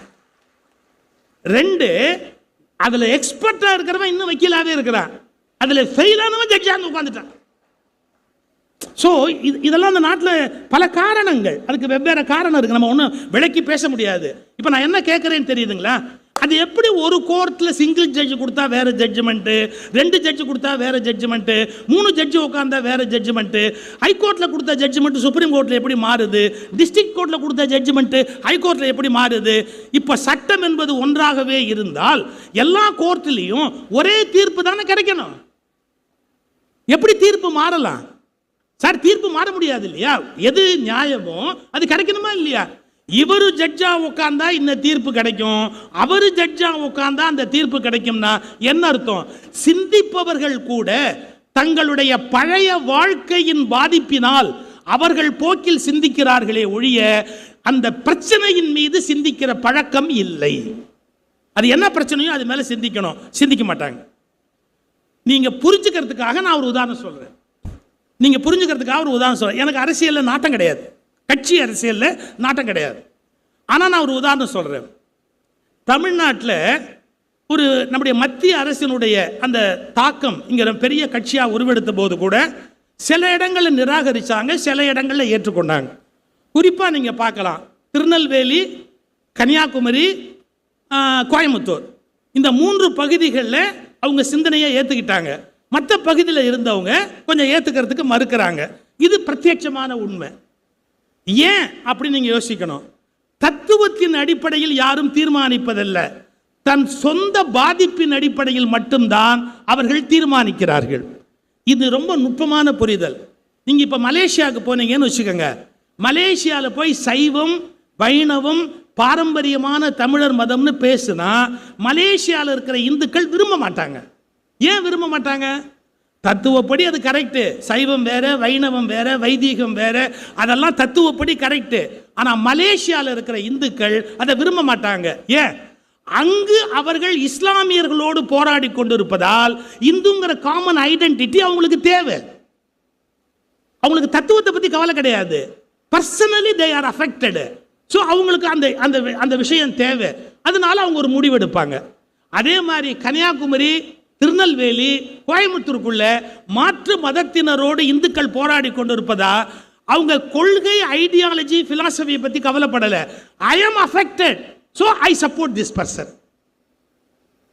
2, அதில் எக்ஸ்பர்ட்டாக இருக்கிறவன் இன்னும் வக்கீலாகவே இருக்கிறான், அதில் ஃபெயிலானவன் ஜட்ஜாக உட்காந்துட்டான். ஸோ இதெல்லாம் அந்த நாட்டில் பல காரணங்கள், அதுக்கு வெவ்வேறு காரணம் இருக்குது, நம்ம ஒன்றும் விளக்கி பேச முடியாது. இப்போ நான் என்ன கேட்குறேன்னு தெரியுதுங்களா? அது எப்படி ஒரு கோர்ட்டில் சிங்கிள் ஜட்ஜு கொடுத்தா வேறு ஜட்ஜ்மெண்ட்டு, 2 ஜட்ஜு கொடுத்தா வேறு ஜட்ஜ்மெண்ட்டு, 3 ஜட்ஜு உட்காந்தா வேறு ஜட்ஜ்மெண்ட்டு, ஹைகோர்ட்டில் கொடுத்த ஜட்ஜ்மெண்ட்டு சுப்ரீம் கோர்ட்டில் எப்படி மாறுது, டிஸ்ட்ரிக்ட் கோர்ட்டில் கொடுத்த ஜட்ஜ்மெண்ட்டு ஹைகோர்ட்டில் எப்படி மாறுது? இப்போ சட்டம் என்பது ஒன்றாகவே இருந்தால் எல்லா கோர்ட்லேயும் ஒரே தீர்ப்பு தானே கிடைக்கணும். எப்படி தீர்ப்பு மாறலாம் சார்? தீர்ப்பு மாற முடியாது இல்லையா? எது நியாயமோ அது கிடைக்கணுமா இல்லையா? இவரு ஜட்ஜா உட்கார்ந்தா இந்த தீர்ப்பு கிடைக்கும், அவரு ஜட்ஜா உட்கார்ந்தா அந்த தீர்ப்பு கிடைக்கும்னா என்ன அர்த்தம்? சிந்திப்பவர்கள் கூட தங்களுடைய பழைய வாழ்க்கையின் பாதிப்பினால் அவர்கள் போக்கில் சிந்திக்கிறார்களே ஒழிய அந்த பிரச்சனையின் மீது சிந்திக்கிற பழக்கம் இல்லை. அது என்ன பிரச்சனையோ அது மேல சிந்திக்கணும், சிந்திக்க மாட்டாங்க. நீங்க புரிஞ்சுக்கிறதுக்காக நான் ஒரு உதாரணம் சொல்றேன். நீங்க புரிஞ்சுக்கிறதுக்காக ஒரு உதாரணம் சொல்றேன். எனக்கு அரசியல்ல நாட்டம் கிடையாது, கட்சி அரசியல்ல நாட்டம் கிடையாது. ஆனால் நான் ஒரு உதாரணம் சொல்கிறேன். தமிழ்நாட்டில் ஒரு நம்முடைய மத்திய அரசினுடைய அந்த தாக்கம் இங்கே பெரிய கட்சியாக உருவெடுத்த போது கூட சில இடங்களில் நிராகரித்தாங்க, சில இடங்களில் ஏற்றுக்கொண்டாங்க. குறிப்பாக நீங்கள் பார்க்கலாம், திருநெல்வேலி, கன்னியாகுமரி, கோயம்புத்தூர், இந்த 3 பகுதிகளில் அவங்க சிந்தனையை ஏற்றுக்கிட்டாங்க. மற்ற பகுதியில் இருந்தவங்க கொஞ்சம் ஏற்றுக்கிறதுக்கு மறுக்கிறாங்க. இது பிரத்யட்சமான உண்மை. ஏன் அப்படின்னு நீங்கள் யோசிக்கணும். தத்துவத்தின் அடிப்படையில் யாரும் தீர்மானிப்பதல்ல, தன் சொந்த பாதிப்பின் அடிப்படையில் மட்டும்தான் அவர்கள் தீர்மானிக்கிறார்கள். இது ரொம்ப நுட்பமான புரிதல். நீங்கள் இப்போ மலேசியாவுக்கு போனீங்கன்னு வச்சுக்கோங்க. மலேசியாவில் போய் சைவம் வைணவம் பாரம்பரியமான தமிழர் மதம்னு பேசுனா மலேசியாவில் இருக்கிற இந்துக்கள் விரும்ப மாட்டாங்க. ஏன் விரும்ப மாட்டாங்க? தத்துவப்படி அது கரெக்டு. சைவம் வேற, வைணவம் வேற, வைதீகம் வேற, அதெல்லாம் தத்துவப்படி கரெக்டு. ஆனால் மலேசியாவில் இருக்கிற இந்துக்கள் அதை விரும்ப மாட்டாங்க. ஏன்? அங்கு அவர்கள் இஸ்லாமியர்களோடு போராடி கொண்டிருப்பதால் இந்துங்கிற காமன் ஐடென்டிட்டி அவங்களுக்கு தேவை. அவங்களுக்கு தத்துவத்தை பற்றி கவலை கிடையாது. Personally they are affected. So அவங்களுக்கு அந்த அந்த அந்த விஷயம் தேவை. அதனால அவங்க ஒரு முடிவெடுப்பாங்க. அதே மாதிரி கன்னியாகுமரி, திருநெல்வேலி, கோயம்புத்தூருக்குள்ள மாற்று மதத்தினரோடு இந்துக்கள் போராடி கொண்டிருப்பதா அவங்க கொள்கை, ஐடியாலஜி, பிலாசபியை பற்றி கவலைப்படலை. I am affected, so I support this person.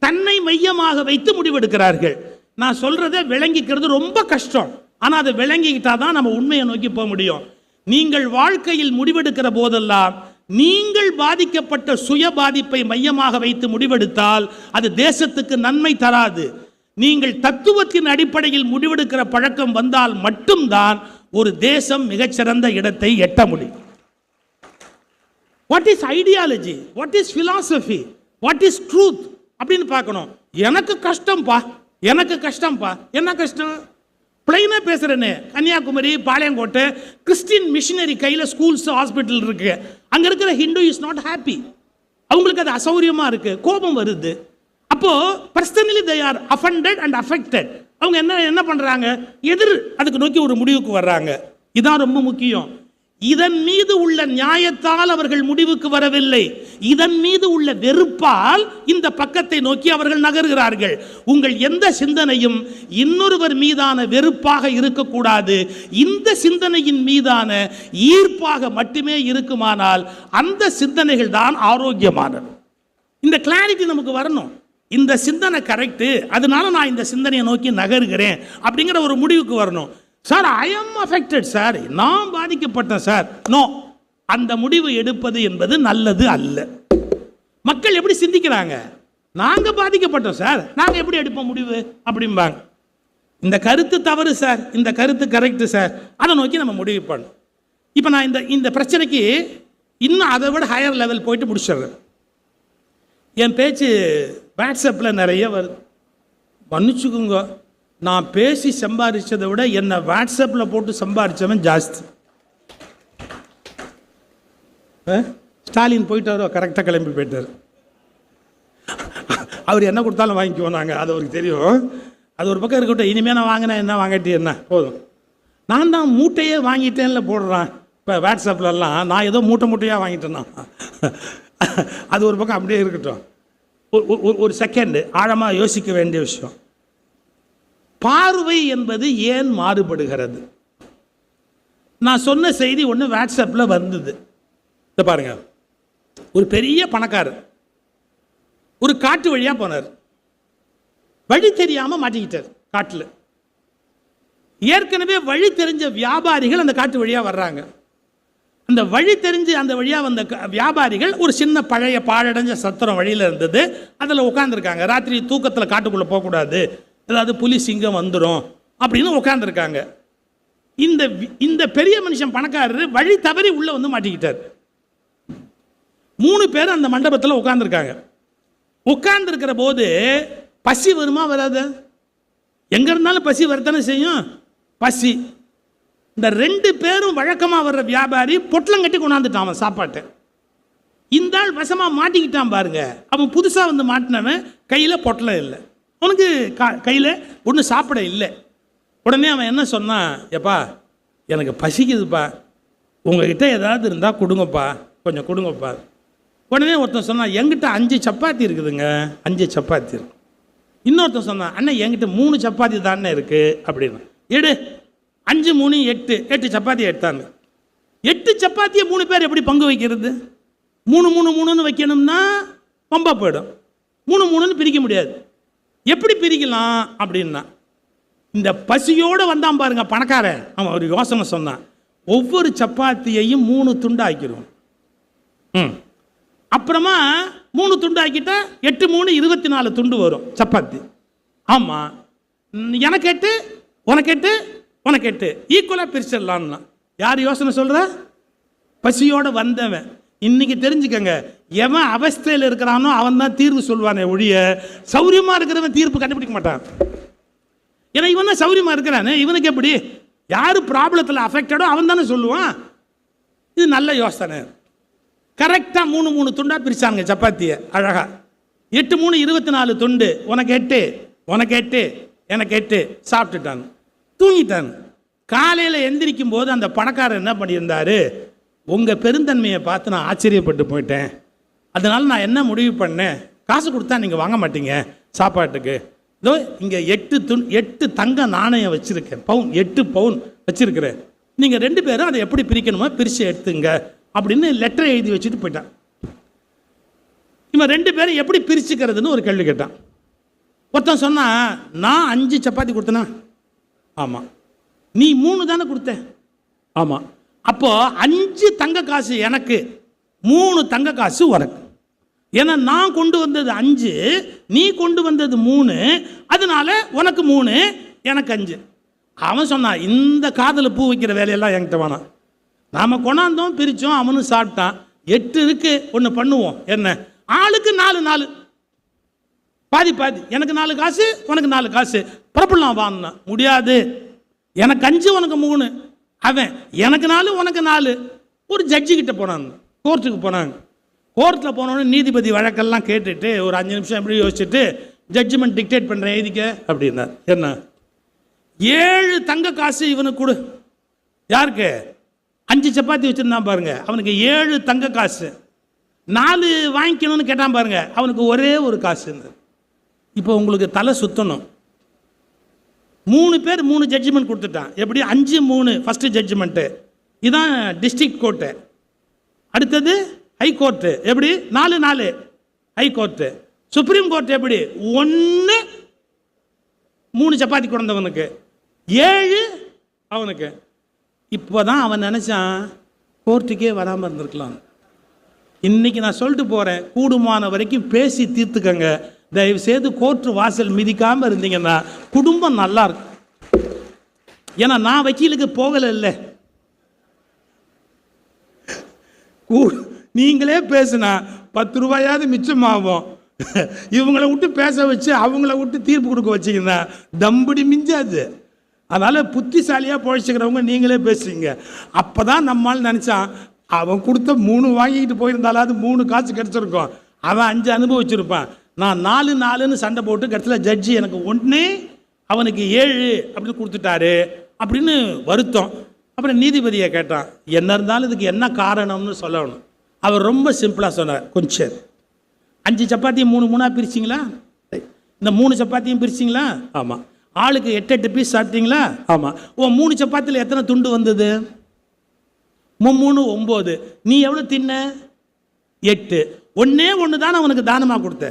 தன்னை மையமாக வைத்து முடிவெடுக்கிறார்கள். நான் சொல்றதை விளங்கிக்கிறது ரொம்ப கஷ்டம். ஆனால் அதை விளங்கிக்கிட்டா தான் நம்ம உண்மையை நோக்கி போக முடியும். நீங்கள் வாழ்க்கையில் முடிவெடுக்கிற போதெல்லாம் நீங்கள் பாதிக்கப்பட்ட சுய பாதிப்பை மையமாக வைத்து முடிவெடுத்தால் அது தேசத்துக்கு நன்மை தராது. நீங்கள் தத்துவத்தின் அடிப்படையில் முடிவெடுக்கிற பழக்கம் வந்தால் மட்டும்தான் ஒரு தேசம் மிகச்சிறந்த இடத்தை எட்ட முடியும். What is ideology, what is philosophy, what is truth அப்படின்னு பார்க்கணும். எனக்கு கஷ்டம்பா, எனக்கு கஷ்டம்பா. என்ன கஷ்டம்? பிளைனா பேசுறேன்னு. கன்னியாகுமரி, பாளையங்கோட்டை கிறிஸ்டின் மிஷினரி கையில் ஸ்கூல்ஸ், ஹாஸ்பிட்டல் இருக்கு. அங்கே இருக்கிற ஹிந்து இஸ் நாட் ஹாப்பி. அவங்களுக்கு அது அசௌரியமா இருக்கு, கோபம் வருது. அப்போ personally they are offended and affected. அவங்க என்ன பண்றாங்க? அதுக்கு நோக்கி ஒரு முடிவுக்கு வர்றாங்க. இதான் ரொம்ப முக்கியம். இதன் மீது உள்ள நியாயத்தால் அவர்கள் முடிவுக்கு வரவில்லை. இதன் மீது உள்ள வெறுப்பால் இந்த பக்கத்தை நோக்கி அவர்கள் நகர்கிறார்கள். உங்கள் எந்த சிந்தனையும் இன்னொருவர் மீதான வெறுப்பாக இருக்கக்கூடாது. இந்த சிந்தனையின் மீதான ஈர்ப்பாக மட்டுமே இருக்குமானால் அந்த சிந்தனைகள் தான் ஆரோக்கியமானது. இந்த கிளாரிட்டி நமக்கு வரணும். இந்த சிந்தனை கரெக்டு, அதனால நான் இந்த சிந்தனையை நோக்கி நகர்கிறேன் அப்படிங்கிற ஒரு முடிவுக்கு வரணும். Sir, I am affected sir, நான் பாதிக்கப்பட்டேன் சார். நோ, அந்த முடிவு எடுப்பது என்பது நல்லது அல்ல. மக்கள் எப்படி சிந்திக்கிறாங்க? நாங்கள் பாதிக்கப்பட்டோம் சார், நாங்கள் எப்படி எடுப்போம் முடிவு அப்படிம்பாங்க. இந்த கருத்து தவறு சார், இந்த கருத்து கரெக்டு சார், அதை நோக்கி நம்ம முடிவு பண்ணணும். இப்போ நான் இந்த பிரச்சனைக்கு இன்னும் அதை விட ஹையர் லெவல் போயிட்டு முடிச்சிடுறேன். என் பேச்சு வாட்ஸ்அப்பில் நிறைய வருது. மன்னிச்சுக்குங்க, நான் பேசி சம்பாதிச்சதை விட என்னை வாட்ஸ்அப்பில் போட்டு சம்பாதிச்சவன் ஜாஸ்தி. ஸ்டாலின் போயிட்டாரோ, கரெக்டாக கிளம்பி போயிட்டார். அவர் என்ன கொடுத்தாலும் வாங்கிக்குவோம் நாங்கள், அது அவருக்கு தெரியும். அது ஒரு பக்கம் இருக்கட்டும். இனிமேல் நான் வாங்கினேன் என்ன, வாங்கிட்டு என்ன போதும். நான் தான் மூட்டையே வாங்கிட்டேன்ல போடுறான். இப்போ வாட்ஸ்அப்லலாம் நான் ஏதோ மூட்டையாக வாங்கிட்டேன்னா அது ஒரு பக்கம் அப்படியே இருக்கட்டும். ஒரு செகண்டு ஆழமாக யோசிக்க வேண்டிய விஷயம். பார்வை என்பது ஏன் மாறுபடுகிறது? நான் சொன்ன செய்தி ஒன்று வாட்ஸ்அப்பில் வந்தது. இதை பாருங்க. ஒரு பெரிய பணக்காரர் ஒரு காட்டு வழியாக போனார். வழி தெரியாமல் மாட்டிக்கிட்டார் காட்டில். ஏற்கனவே வழி தெரிஞ்ச வியாபாரிகள் அந்த காட்டு வழியாக வர்றாங்க. அந்த வழி தெரிஞ்சு அந்த வழியாக வந்த வியாபாரிகள் ஒரு சின்ன பழைய பாழடைஞ்ச சத்திரம் வழியில் இருந்தது. அதில் உட்காந்துருக்காங்க. ராத்திரி தூக்கத்தில் காட்டுக்குள்ளே போகக்கூடாது, ஏதாவது புலி சிங்கம் வந்துடும் அப்படின்னு உட்காந்துருக்காங்க. இந்த பெரிய மனுஷன் பணக்காரர் வழி தவறி உள்ளே வந்து மாட்டிக்கிட்டார். 3 பேர் அந்த மண்டபத்தில் உட்காந்துருக்காங்க. உட்கார்ந்துருக்கிற போது பசி வருமா வராது? எங்கே இருந்தாலும் பசி வரத்தானே செய்யும். பசி. இந்த 2 பேரும் வழக்கமாக வர்ற வியாபாரி பொட்டலம் கட்டி கொண்டாந்துட்டான் அவன் சாப்பாட்டை. இந்த ஆள் வசமாக மாட்டிக்கிட்டான் பாருங்க. அவன் புதுசாக வந்து மாட்டினவன் கையில் பொட்டலம் இல்லை, அவனுக்கு கையில் ஒன்றும் சாப்பிட இல்லை. உடனே அவன் என்ன சொன்னான்? எப்பா எனக்கு பசிக்குதுப்பா, உங்ககிட்ட ஏதாவது இருந்தால் கொடுங்கப்பா, கொஞ்சம் கொடுங்கப்பா. உடனே ஒருத்தன் சொன்னான், என்கிட்ட 5 சப்பாத்தி இருக்குதுங்க, 5 சப்பாத்தி இருக்கு. இன்னொருத்தன் சொன்னான், அண்ணன் என்கிட்ட 3 சப்பாத்தி தானே இருக்குது அப்படின்னு. எடு 5 3 8 8 சப்பாத்தி எடுத்தாங்க. 8 சப்பாத்தியை 3 பேர் எப்படி பங்கு வைக்கிறது? 3 3 3ன்னு வைக்கணும்னா பம்பா போயிடும். 3 3ன்னு பிரிக்க முடியாது. எப்படி பிரிக்கலாம் அப்படின்னா, இந்த பசியோடு வந்தான் பாருங்க பணக்காரன், அவன் ஒரு யோசனை சொன்னான், ஒவ்வொரு சப்பாத்தியையும் 3 துண்டு ஆக்கிடுவோம். அப்புறமா 3 துண்டு ஆக்கிட்டா 8 3 24 துண்டு வரும் சப்பாத்தி. ஆமாம், எனக்கு 8 உனக்கு 8 உனக்கு 8 ஈக்குவலாக பிரிச்சிடலான்னா. யார் யோசனை சொல்கிற? பசியோடு வந்தவன். இன்னைக்கு தெரிஞ்சுக்கங்க, எவன் அவஸ்தையில் இருக்கிறானோ அவன் தான் தீர்வு சொல்வானே ஒழிய சௌரியமாக இருக்கிறவன் தீர்ப்பு கண்டுபிடிக்க மாட்டான். ஏன்னா இவன் தான் சௌரியமாக இருக்கிறானே, இவனுக்கு எப்படி? யார் ப்ராப்ளத்தில் அஃபெக்டடோ அவன் தானே சொல்லுவான். இது நல்ல யோசனை. கரெக்டாக 3 3 துண்டாக பிரித்தாங்க சப்பாத்தியை அழகா. 8 3 24 துண்டு. உனக்கு 8 உனக்கு 8 எனக்கு 8 சாப்பிட்டுட்டான், தூங்கிட்டான். காலையில் எந்திரிக்கும் போது அந்த பணக்காரர் என்ன பண்ணியிருந்தாரு, உங்கள் பெருந்தன்மையை பார்த்து நான் ஆச்சரியப்பட்டு போயிட்டேன், அதனால் நான் என்ன முடிவு பண்ணேன், காசு கொடுத்தா நீங்கள் வாங்க மாட்டீங்க சாப்பாட்டுக்கு, இதோ இங்கே 8 தங்க நாணயம் வச்சுருக்கேன், பவுன் 8 பவுன் வச்சுருக்கிறேன், நீங்கள் 2 பேரும் அதை எப்படி பிரிக்கணுமோ பிரித்து எடுத்துங்க அப்படின்னு லெட்டரை எழுதி வச்சுட்டு போயிட்டான். இவன் 2 பேரும் எப்படி பிரிச்சுக்கிறதுன்னு ஒரு கேள்வி கேட்டான். ஒருத்தன் சொன்னான், நான் 5 சப்பாத்தி கொடுத்தனா? ஆமாம். நீ 3 தானே கொடுத்த? ஆமாம். அப்போ 5 தங்க காசு எனக்கு, 3 தங்க காசு உனக்கு. ஏன்னா நான் கொண்டு வந்தது 5, நீ கொண்டு வந்தது 3, அதனால உனக்கு 3 எனக்கு 5. அவன் சொன்னான், இந்த காதில் பூ வைக்கிற வேலையெல்லாம் என்கிட்ட வேணாம், நாம் கொண்டாந்தோம் பிரித்தோம், அவனும் சாப்பிட்டான், 8 இருக்கு, ஒன்று பண்ணுவோம், என்ன ஆளுக்கு 4 4 பாதி பாதி, எனக்கு 4 காசு உனக்கு 4 காசு புறப்படலாம் வாங்கினா. முடியாது, எனக்கு 5 உனக்கு 3, அவன் எனக்கு 4 உனக்கு 4. ஒரு ஜட்ஜி கிட்ட போனாங்க, கோர்ட்டுக்கு போனாங்க. கோர்ட்டில் போனோன்னு நீதிபதி வழக்கெல்லாம் கேட்டுட்டு ஒரு 5 நிமிஷம் எப்படி யோசிச்சுட்டு ஜட்ஜ்மெண்ட் டிக்டேட் பண்ணுறேன் எழுதிக்க அப்படின்னார். என்ன 7 தங்க காசு இவனுக்கு கொடு. யாருக்கு? 5 சப்பாத்தி வச்சுருந்தான் பாருங்க, அவனுக்கு 7 தங்க காசு. 4 வாங்கிக்கணும்னு கேட்டான் பாருங்க, அவனுக்கு ஒரே ஒரு காசு. இப்போ உங்களுக்கு தலை சுத்தணும். 3 பேர் 3 ஜட்ஜ்மெண்ட் கொடுத்துட்டான். எப்படி? 5 3 ஃபஸ்ட்டு ஜட்ஜ்மெண்ட்டு, இதுதான் டிஸ்ட்ரிக்ட் கோர்ட்டு. அடுத்தது ஹை கோர்ட்டு, எப்படி 4 4 ஹை கோர்ட்டு. சுப்ரீம் கோர்ட் எப்படி 1 3 சப்பாத்தி கொண்டவனுக்கு 7 அவனுக்கு. இப்போ தான் அவன் நினச்சான் கோர்ட்டுக்கே வராமல் இருந்திருக்கலாம். இன்றைக்கி நான் சொல்லிட்டு போகிறேன், கூடுமான வரைக்கும் பேசி தீர்த்துக்கங்க. தயவு செய்து கோர்ட்டு வாசல் மிதிக்காமல் இருந்தீங்கன்னா குடும்பம் நல்லா இருக்கும். ஏன்னா நான் வக்கீலுக்கு போகலை இல்லை, நீங்களே பேசுனா 10 ரூபாயாவது மிச்சமாகும். இவங்கள விட்டு பேச வச்சு அவங்கள விட்டு தீர்ப்பு கொடுக்க வச்சிங்கன்னா தம்படி மிஞ்சாது. அதனால் புத்திசாலியாக பொழைச்சிக்கிறவங்க நீங்களே பேசுவீங்க. அப்போ தான் நம்மால் நினச்சான், அவன் கொடுத்த 3 வாங்கிக்கிட்டு போயிருந்தாலாவது 3 காசு கிடச்சிருக்கும், அவன் 5 அனுபவிச்சிருப்பான். நான் 4 4ன்னு சண்டை போட்டு கடைசியில் ஜட்ஜி எனக்கு 1 அவனுக்கு 7 அப்படின்னு கொடுத்துட்டாரு அப்படின்னு வருத்தம். அப்புறம் நீதிபதியை கேட்டான், என்ன இருந்தாலும் இதுக்கு என்ன காரணம்னு சொல்லணும். அவர் ரொம்ப சிம்பிளாக சொன்னார், கொஞ்சம் 5 சப்பாத்தியும் 3 3 பிரிச்சிங்களா? இந்த 3 சப்பாத்தியும் பிரிச்சிங்களா? ஆமாம். ஆளுக்கு 8 8 பீஸ் சாப்பிட்டீங்களா? ஆமாம். 3 சப்பாத்தியில் எத்தனை துண்டு வந்தது? 3 9. நீ எவ்வளோ தின்ன? 8. ஒன்று தானே அவனுக்கு தானமாக கொடுத்த.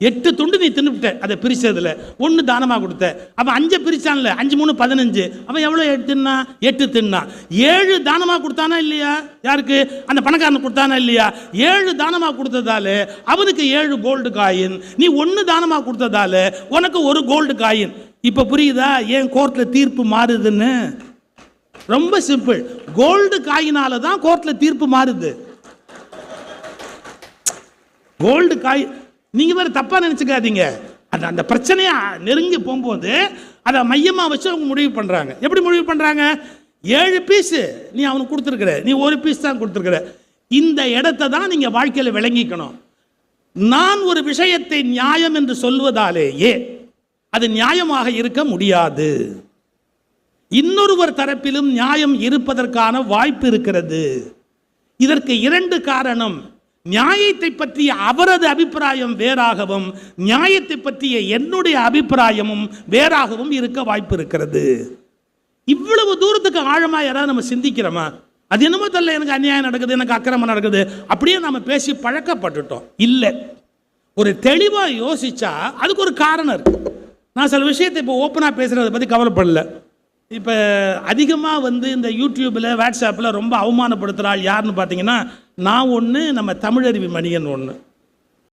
8 துண்டு நீ தின்னுவிட்ட, அதை பிரிச்சதில் 1 தானமாக கொடுத்த. அவன் 5 பிரிச்சான்ல, 5 3 15. அவன் எவ்வளோ தின்னா? 8 தின்னான். 7 தானமாக கொடுத்தானா இல்லையா? யாருக்கு? அந்த பணக்காரனுக்கு கொடுத்தானா இல்லையா? 7 தானமாக கொடுத்ததால அவனுக்கு 7 கோல்டு காயின், நீ 1 தானமாக கொடுத்ததால உனக்கு 1 கோல்டு காயின். இப்போ புரியுதா ஏன் கோர்ட்டில் தீர்ப்பு மாறுதுன்னு? ரொம்ப சிம்பிள். கோல்டு காயினால தான் கோர்ட்டில் தீர்ப்பு மாறுது. கோல்டு காயின் நீங்கள் வேறு தப்பாக நினச்சிக்காதீங்க. அந்த பிரச்சனையை நெருங்கி போகும்போது அதை மையமாக வச்சு அவங்க முடிவு பண்ணுறாங்க. எப்படி முடிவு பண்ணுறாங்க? 7 பீஸு நீ அவனுக்கு கொடுத்துருக்குற, நீ 1 பீஸ் தான் கொடுத்துருக்குற. இந்த இடத்தை தான் நீங்கள் வாழ்க்கையில் விளங்கிக்கணும். நான் ஒரு விஷயத்தை நியாயம் என்று சொல்வதாலேயே அது நியாயமாக இருக்க முடியாது. இன்னொருவர் தரப்பிலும் நியாயம் இருப்பதற்கான வாய்ப்பு இருக்கிறது. இதற்கு 2 காரணம். நியாயத்தை பற்றிய அவரது அபிப்பிராயம் வேறாகவும், நியாயத்தை பற்றிய என்னுடைய அபிப்பிராயமும் வேறாகவும் இருக்க வாய்ப்பு இருக்கிறது. இவ்வளவு தூரத்துக்கு ஆழமாக யாராவது நம்ம சிந்திக்கிறோமா? அது என்னமோ தெரியல, எனக்கு அநியாயம் நடக்குது, எனக்கு அக்கிரமம் நடக்குது, அப்படியே நம்ம பேசி பழக்கப்பட்டுட்டோம். இல்லை, ஒரு தெளிவாக யோசிச்சா அதுக்கு ஒரு காரணம் இருக்கு. நான் சில விஷயத்தை இப்போ ஓப்பனாக பேசுகிறத பற்றி கவலைப்படல. இப்போ அதிகமாக வந்து இந்த யூடியூப்பில் வாட்ஸ்அப்பில் ரொம்ப அவமானப்படுத்துகிற ஆள் யாருன்னு பார்த்தீங்கன்னா, நான் ஒன்று, நம்ம தமிழறிவி மணியன் ஒன்று.